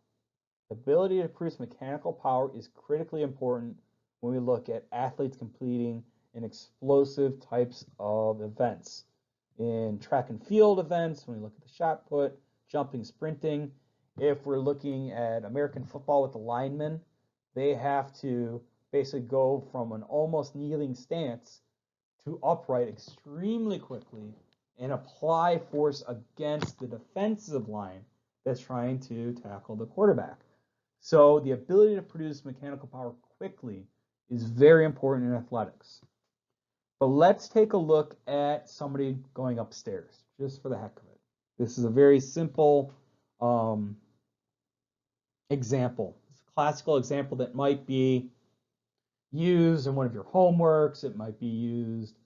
The ability to produce mechanical power is critically important when we look at athletes completing in explosive types of events. In track and field events, when we look at the shot put, jumping, sprinting, if we're looking at American football with the linemen, they have to basically go from an almost kneeling stance to upright extremely quickly and apply force against the defensive line that's trying to tackle the quarterback. So the ability to produce mechanical power quickly is very important in athletics. But let's take a look at somebody going upstairs, just for the heck of it. This is a very simple example. It's a classical example that might be used in one of your homeworks. It might be used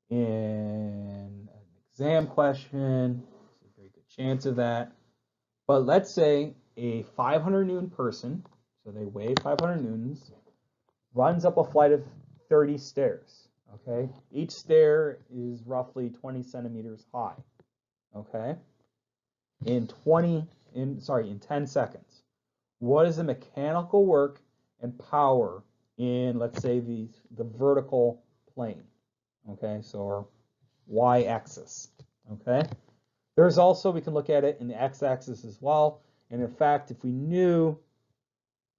in an exam question. There's a very good chance of that. But let's say a 500 Newton person, so they weigh 500 Newtons, runs up a flight of 30 stairs, okay? Each stair is roughly 20 centimeters high, okay? In 10 seconds. What is the mechanical work and power in, let's say, the vertical plane, okay? So our y-axis, okay? There's also, we can look at it in the x-axis as well. And in fact, if we knew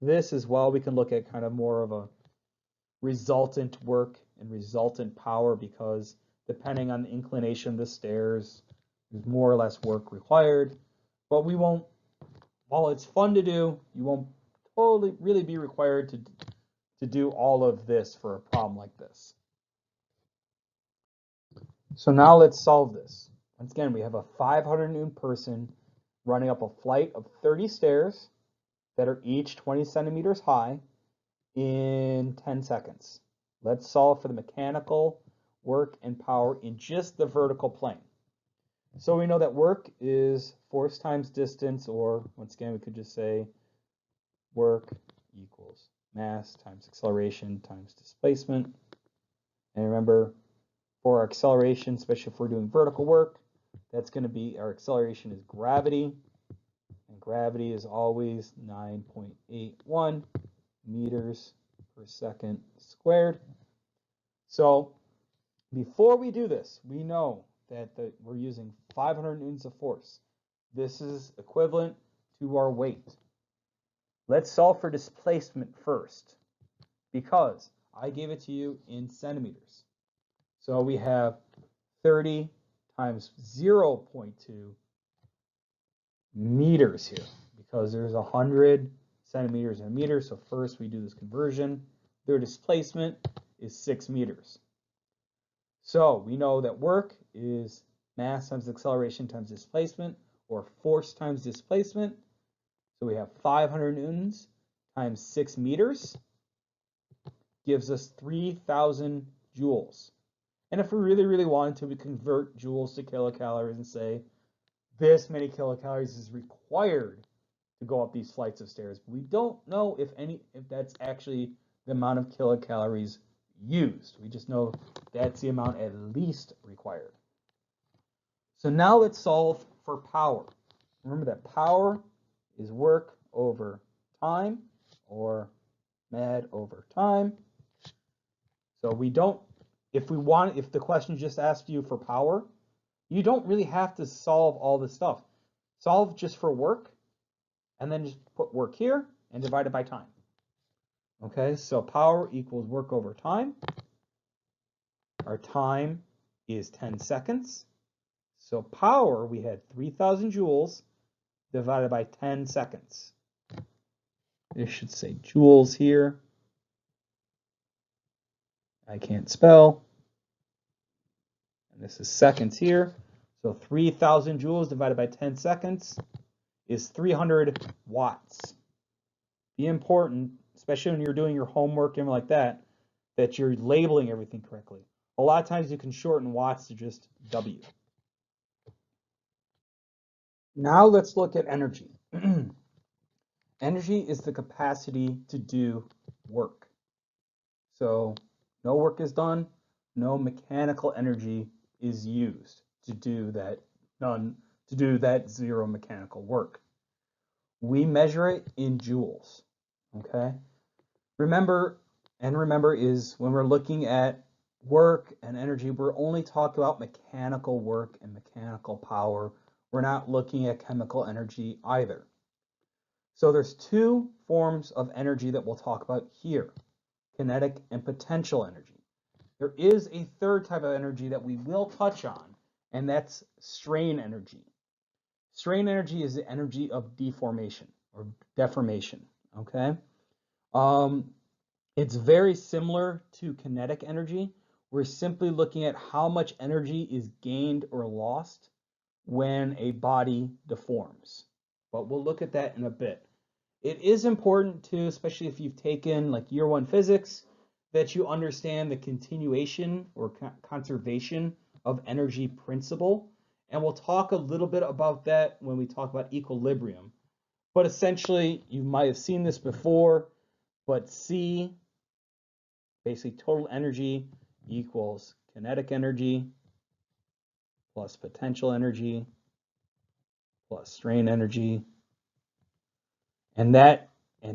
this as well, we can look at kind of more of a resultant work and resultant power, because depending on the inclination of the stairs, there's more or less work required. But we won't, while it's fun to do, you won't totally really be required to do all of this for a problem like this. So now let's solve this. Once again, we have a 500 Newton person running up a flight of 30 stairs that are each 20 centimeters high in 10 seconds. Let's solve for the mechanical work and power in just the vertical plane. So we know that work is force times distance, or once again, we could just say work equals mass times acceleration times displacement. And remember, for our acceleration, especially if we're doing vertical work, that's going to be, our acceleration is gravity, and gravity is always 9.81 meters per second squared. So before we do this, we know that we're using 500 newtons of force. This is equivalent to our weight. Let's solve for displacement first, because I gave it to you in centimeters. So we have 30 times 0.2 meters here, because there's 100 centimeters in a meter. So first we do this conversion. Their displacement is 6 meters. So we know that work is mass times acceleration times displacement, or force times displacement. So we have 500 newtons times 6 meters gives us 3,000 joules. And if we really, really wanted to, we convert joules to kilocalories and say this many kilocalories is required to go up these flights of stairs. But we don't know if that's actually the amount of kilocalories used. We just know that's the amount at least required. So now let's solve for power. Remember that power is work over time, or mad over time. So we don't, if the question just asked you for power, you don't really have to solve all this stuff. Solve just for work, and then just put work here and divide it by time. Okay, so power equals work over time. Our time is 10 seconds. So power, we had 3,000 joules divided by 10 seconds. It should say joules here. I can't spell. And this is seconds here. So 3,000 joules divided by 10 seconds is 300 watts. Be important, especially when you're doing your homework and like that you're labeling everything correctly. A lot of times you can shorten watts to just W. Now let's look at energy. Energy is the capacity to do work. So no work is done, no mechanical energy is used to do that zero mechanical work. We measure it in joules. Okay? Remember is when we're looking at work and energy, we're only talking about mechanical work and mechanical power. We're not looking at chemical energy either. So there's two forms of energy that we'll talk about here, kinetic and potential energy. There is a third type of energy that we will touch on, and that's strain energy. Strain energy is the energy of deformation or deformation, okay? It's very similar to kinetic energy. We're simply looking at how much energy is gained or lost when a body deforms. But we'll look at that in a bit. It is important to, especially if you've taken like year 1 physics, that you understand the continuation or conservation of energy principle. And we'll talk a little bit about that when we talk about equilibrium. But essentially, you might have seen this before, but C, basically total energy equals kinetic energy plus potential energy plus strain energy. And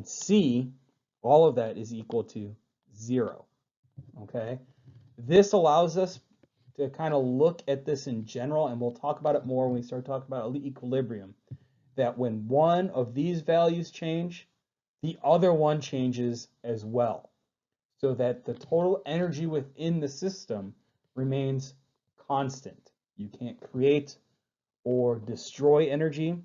C, all of that is equal to 0. Okay? This allows us to kind of look at this in general, and we'll talk about it more when we start talking about equilibrium, that when one of these values change, the other one changes as well, so that the total energy within the system remains constant. You can't create or destroy energy.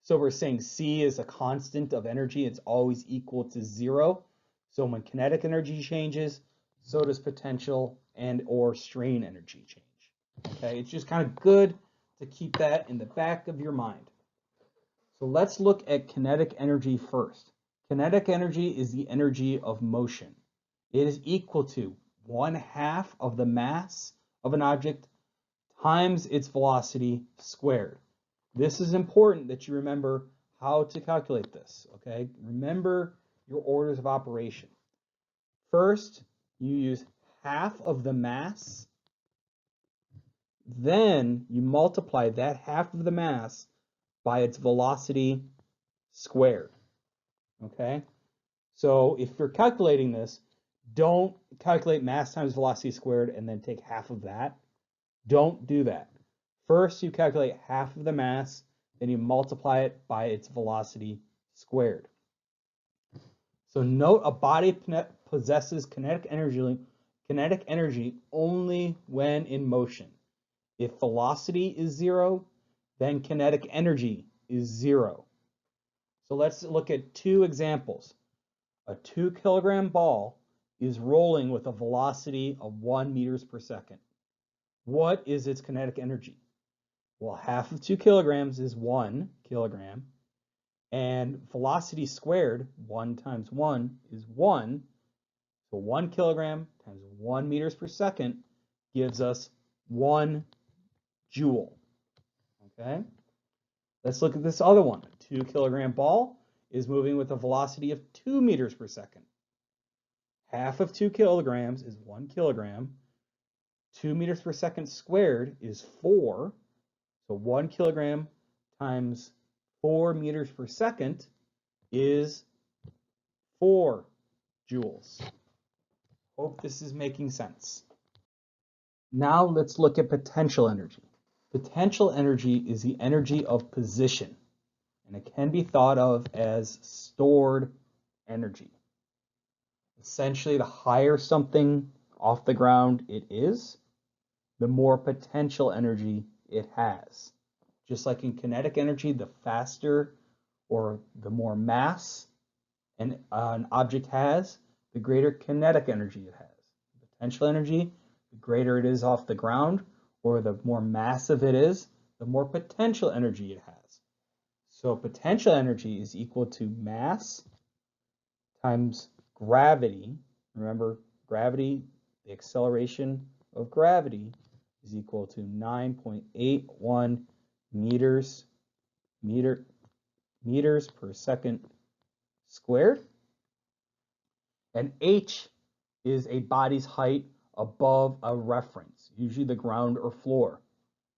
So we're saying C is a constant of energy. It's always equal to 0. So when kinetic energy changes, so does potential and or strain energy change. Okay, it's just kind of good to keep that in the back of your mind. So let's look at kinetic energy first. Kinetic energy is the energy of motion. It is equal to 1/2 of the mass of an object times its velocity squared. This is important that you remember how to calculate this, okay? Remember your orders of operation. First, you use 1/2 of the mass, then you multiply that 1/2 of the mass by its velocity squared, okay? So if you're calculating this, don't calculate mass times velocity squared and then take 1/2 of that. Don't do that. First, you calculate 1/2 of the mass, then you multiply it by its velocity squared. So note, a body possesses kinetic energy only when in motion. If velocity is 0, then kinetic energy is 0. So let's look at two examples. A 2-kilogram ball is rolling with a velocity of 1 meters per second. What is its kinetic energy? Well, 1/2 of 2 kilograms is 1 kilogram, and velocity squared, 1 times 1 is 1. So 1 kilogram times 1 meters per second gives us 1 joule. Okay? Let's look at this other one. A 2-kilogram ball is moving with a velocity of 2 meters per second. 1/2 of 2 kilograms is 1 kilogram. 2 meters per second squared is 4. So 1 kilogram times 4 meters per second is 4 joules. Hope this is making sense. Now let's look at potential energy. Potential energy is the energy of position, and it can be thought of as stored energy. Essentially, the higher something off the ground it is, the more potential energy it has. Just like in kinetic energy, the faster or the more mass an object has, the greater kinetic energy it has. Potential energy, the greater it is off the ground, or the more massive it is, the more potential energy it has. So potential energy is equal to mass times gravity. Remember, gravity, the acceleration of gravity is equal to 9.81 meters per second squared. And h is a body's height above a reference, usually the ground or floor.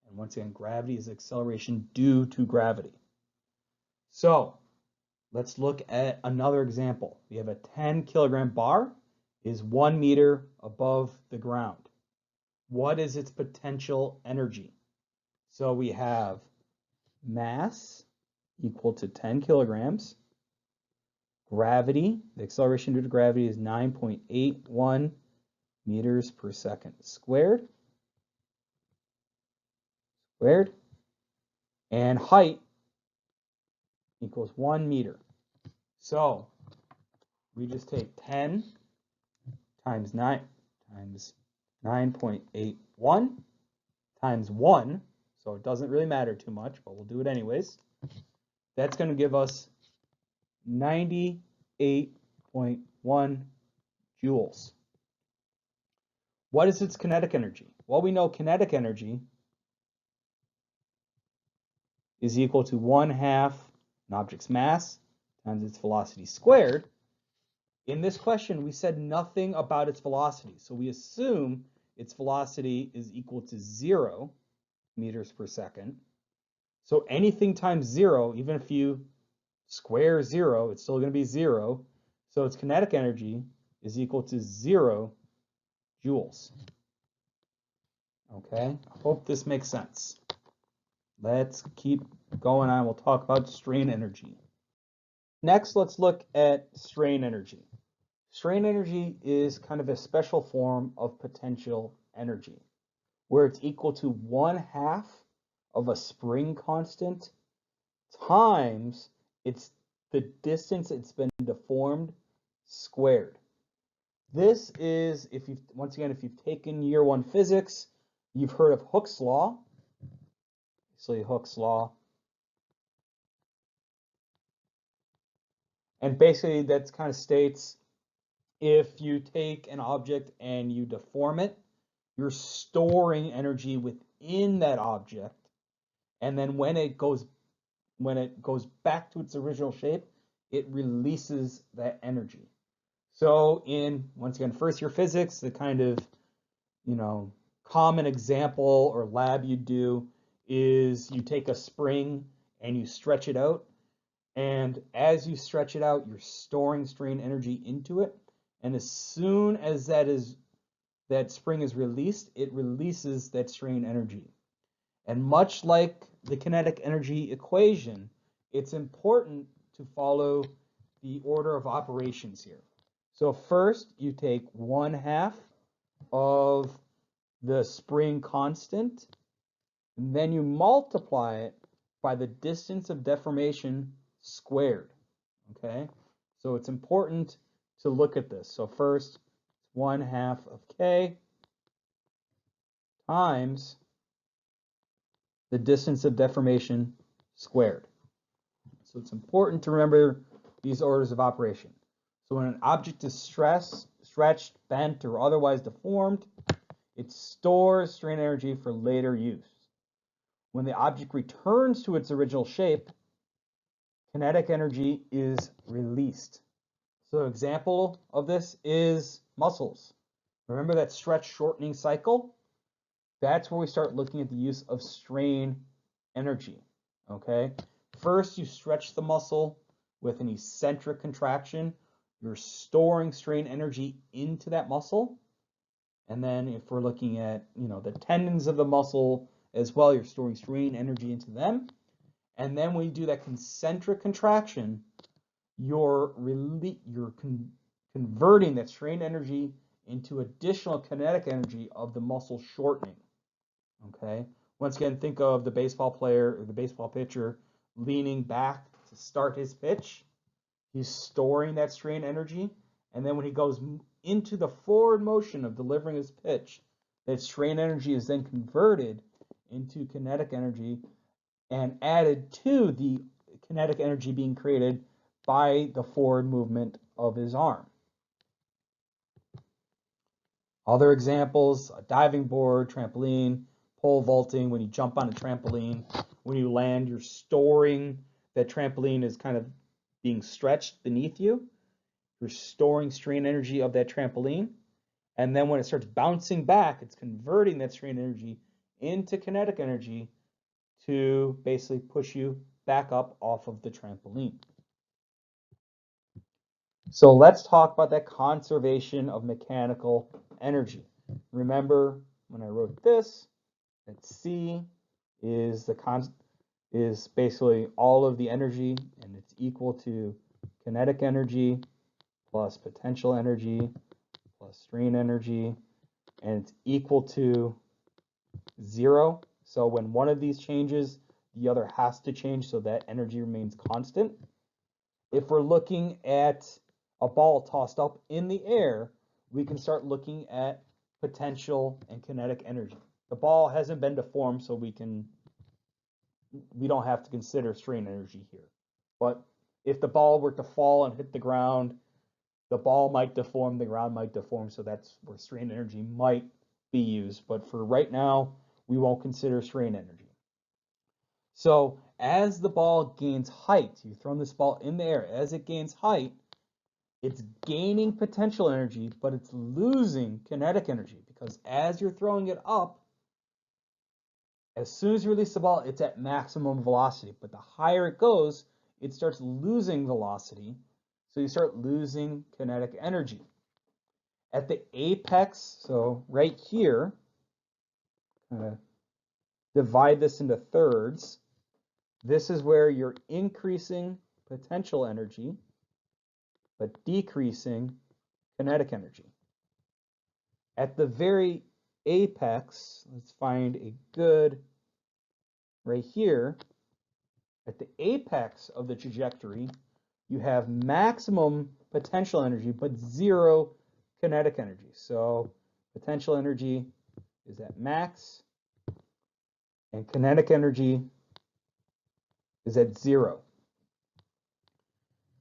And once again, gravity is acceleration due to gravity. So let's look at another example. We have a 10-kilogram bar is 1 meter above the ground. What is its potential energy? So we have mass equal to 10 kilograms. Gravity, the acceleration due to gravity is 9.81 meters per second squared. And height equals 1 meter. So we just take 10 times 9.81 times 1. So it doesn't really matter too much, but we'll do it anyways. That's going to give us 98.1 joules. What is its kinetic energy? Well, we know kinetic energy is equal to 1/2 an object's mass times its velocity squared. In this question, we said nothing about its velocity. So we assume its velocity is equal to 0 meters per second. So anything times 0, even if you square 0, it's still going to be 0. So its kinetic energy is equal to 0 joules. Okay, I hope this makes sense. Let's keep going on. We'll talk about strain energy. Next, let's look at strain energy. Strain energy is kind of a special form of potential energy, where it's equal to 1/2 of a spring constant times the distance it's been deformed squared. This is, if you've taken year 1 physics, you've heard of Hooke's law. So Hooke's law. And basically that kind of states if you take an object and you deform it, you're storing energy within that object. And then when it goes back to its original shape, it releases that energy. So in, once again, first year physics, the kind of, common example or lab you do is you take a spring and you stretch it out. And as you stretch it out, you're storing strain energy into it. And as soon as that spring is released, it releases that strain energy. And much like the kinetic energy equation, it's important to follow the order of operations here. So first, you take 1/2 of the spring constant, and then you multiply it by the distance of deformation squared. Okay, so it's important to look at this. So first, 1/2 of k times the distance of deformation squared. So it's important to remember these orders of operation. So when an object is stretched, bent, or otherwise deformed, it stores strain energy for later use. When the object returns to its original shape, kinetic energy is released. So an example of this is muscles. Remember that stretch shortening cycle? That's where we start looking at the use of strain energy. Okay, first you stretch the muscle with an eccentric contraction. You're storing strain energy into that muscle. And then if we're looking at, the tendons of the muscle as well, you're storing strain energy into them. And then when you do that concentric contraction, you're converting that strain energy into additional kinetic energy of the muscle shortening. Okay. Once again, think of the baseball player or the baseball pitcher leaning back to start his pitch. He's storing that strain energy, and then when he goes into the forward motion of delivering his pitch, that strain energy is then converted into kinetic energy and added to the kinetic energy being created by the forward movement of his arm. Other examples, a diving board, trampoline, pole vaulting. When you jump on a trampoline, when you land, you're storing that trampoline is kind of being stretched beneath you. You're storing strain energy of that trampoline. And then when it starts bouncing back, it's converting that strain energy into kinetic energy to basically push you back up off of the trampoline. So let's talk about that conservation of mechanical energy. Remember when I wrote this, that C is basically all of the energy, and it's equal to kinetic energy plus potential energy plus strain energy, and it's equal to 0. So when one of these changes, the other has to change so that energy remains constant. If we're looking at a ball tossed up in the air, we can start looking at potential and kinetic energy. The ball hasn't been deformed, so we don't have to consider strain energy here. But if the ball were to fall and hit the ground, the ball might deform, the ground might deform, so that's where strain energy might be used. But for right now, we won't consider strain energy. So as the ball gains height, you've thrown this ball in the air, as it gains height, it's gaining potential energy, but it's losing kinetic energy because as you're throwing it up, as soon as you release the ball, it's at maximum velocity. But the higher it goes, it starts losing velocity. So you start losing kinetic energy. At the apex, so right here, divide this into thirds. This is where you're increasing potential energy, but decreasing kinetic energy. At the very apex, let's find a good, right here, at the apex of the trajectory, you have maximum potential energy, but zero kinetic energy. So potential energy is at max, and kinetic energy is at 0.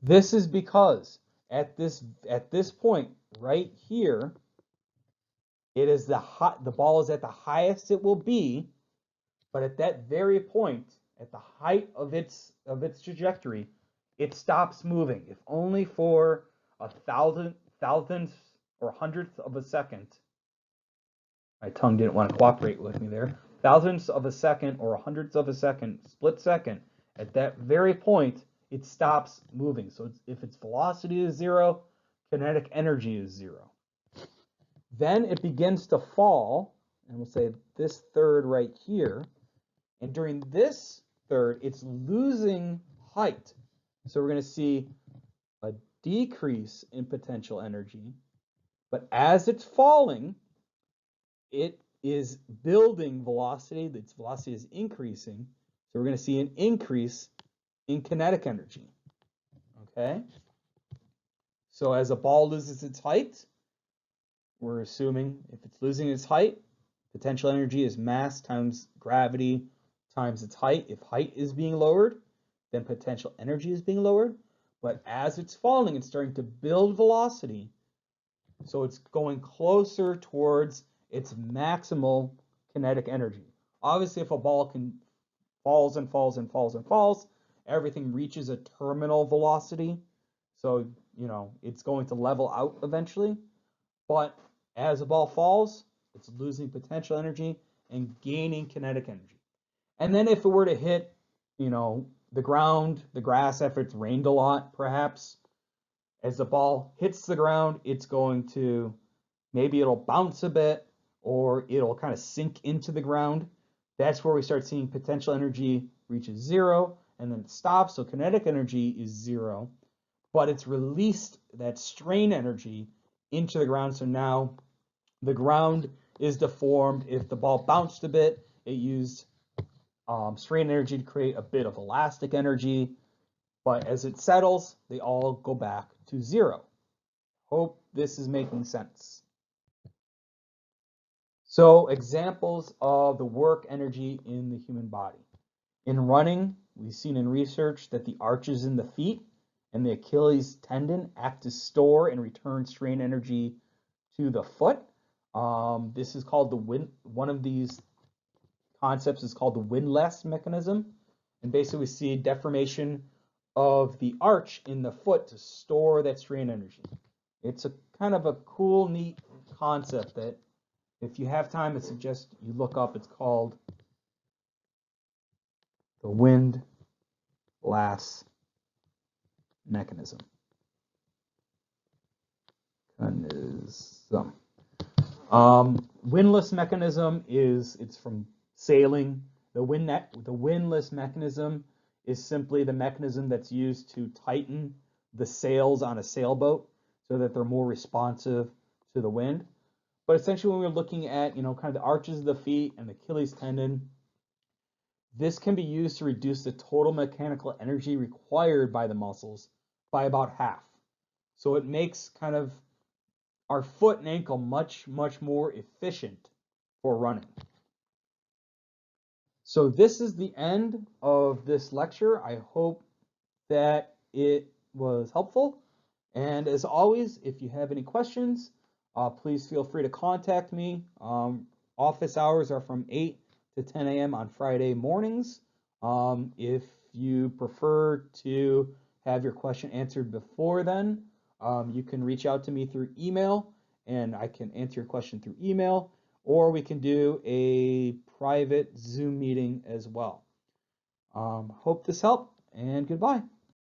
This is because at this point right here, it is the ball is at the highest it will be, but at that very point, at the height of its trajectory, it stops moving, if only for a thousandth or hundredth of a second. My tongue didn't want to cooperate with me there. Thousandths of a second or hundredths of a second, split second. At that very point, it stops moving. So if its velocity is 0, kinetic energy is 0. Then it begins to fall, and we'll say this third right here. And during this third, it's losing height. So we're going to see a decrease in potential energy. But as it's falling, it is building velocity. Its velocity is increasing. So we're going to see an increase in kinetic energy. Okay? So as a ball loses its height, we're assuming if it's losing its height, potential energy is mass times gravity times its height. If height is being lowered, then potential energy is being lowered. But as it's falling, it's starting to build velocity. So it's going closer towards its maximal kinetic energy. Obviously, if a ball falls and falls and falls and falls, everything reaches a terminal velocity. So, it's going to level out eventually. But as a ball falls, it's losing potential energy and gaining kinetic energy. And then if it were to hit, the ground, the grass, after it's rained a lot, perhaps, as the ball hits the ground, it's going to, maybe it'll bounce a bit, or it'll kind of sink into the ground. That's where we start seeing potential energy reaches 0, and then it stops, so kinetic energy is 0. But it's released that strain energy into the ground, so now the ground is deformed. If the ball bounced a bit, it used strain energy to create a bit of elastic energy. But as it settles, they all go back to 0. Hope this is making sense. So examples of the work energy in the human body. In running, we've seen in research that the arches in the feet and the Achilles tendon act to store and return strain energy to the foot. This is called one of these concepts is called the windlass mechanism. And basically we see deformation of the arch in the foot to store that strain energy. It's a kind of a cool, neat concept that if you have time, I suggest you look up. It's called the windlass mechanism. Windlass mechanism it's from sailing. The windlass mechanism is simply the mechanism that's used to tighten the sails on a sailboat so that they're more responsive to the wind. But essentially, when we're looking at, kind of the arches of the feet and the Achilles tendon, this can be used to reduce the total mechanical energy required by the muscles by about half. So it makes kind of our foot and ankle much, much more efficient for running. So this is the end of this lecture. I hope that it was helpful. And as always, if you have any questions, please feel free to contact me. Office hours are from 8 to 10 a.m. on Friday mornings. If you prefer to have your question answered before then, you can reach out to me through email and I can answer your question through email, or we can do a private Zoom meeting as well. Hope this helped, and goodbye.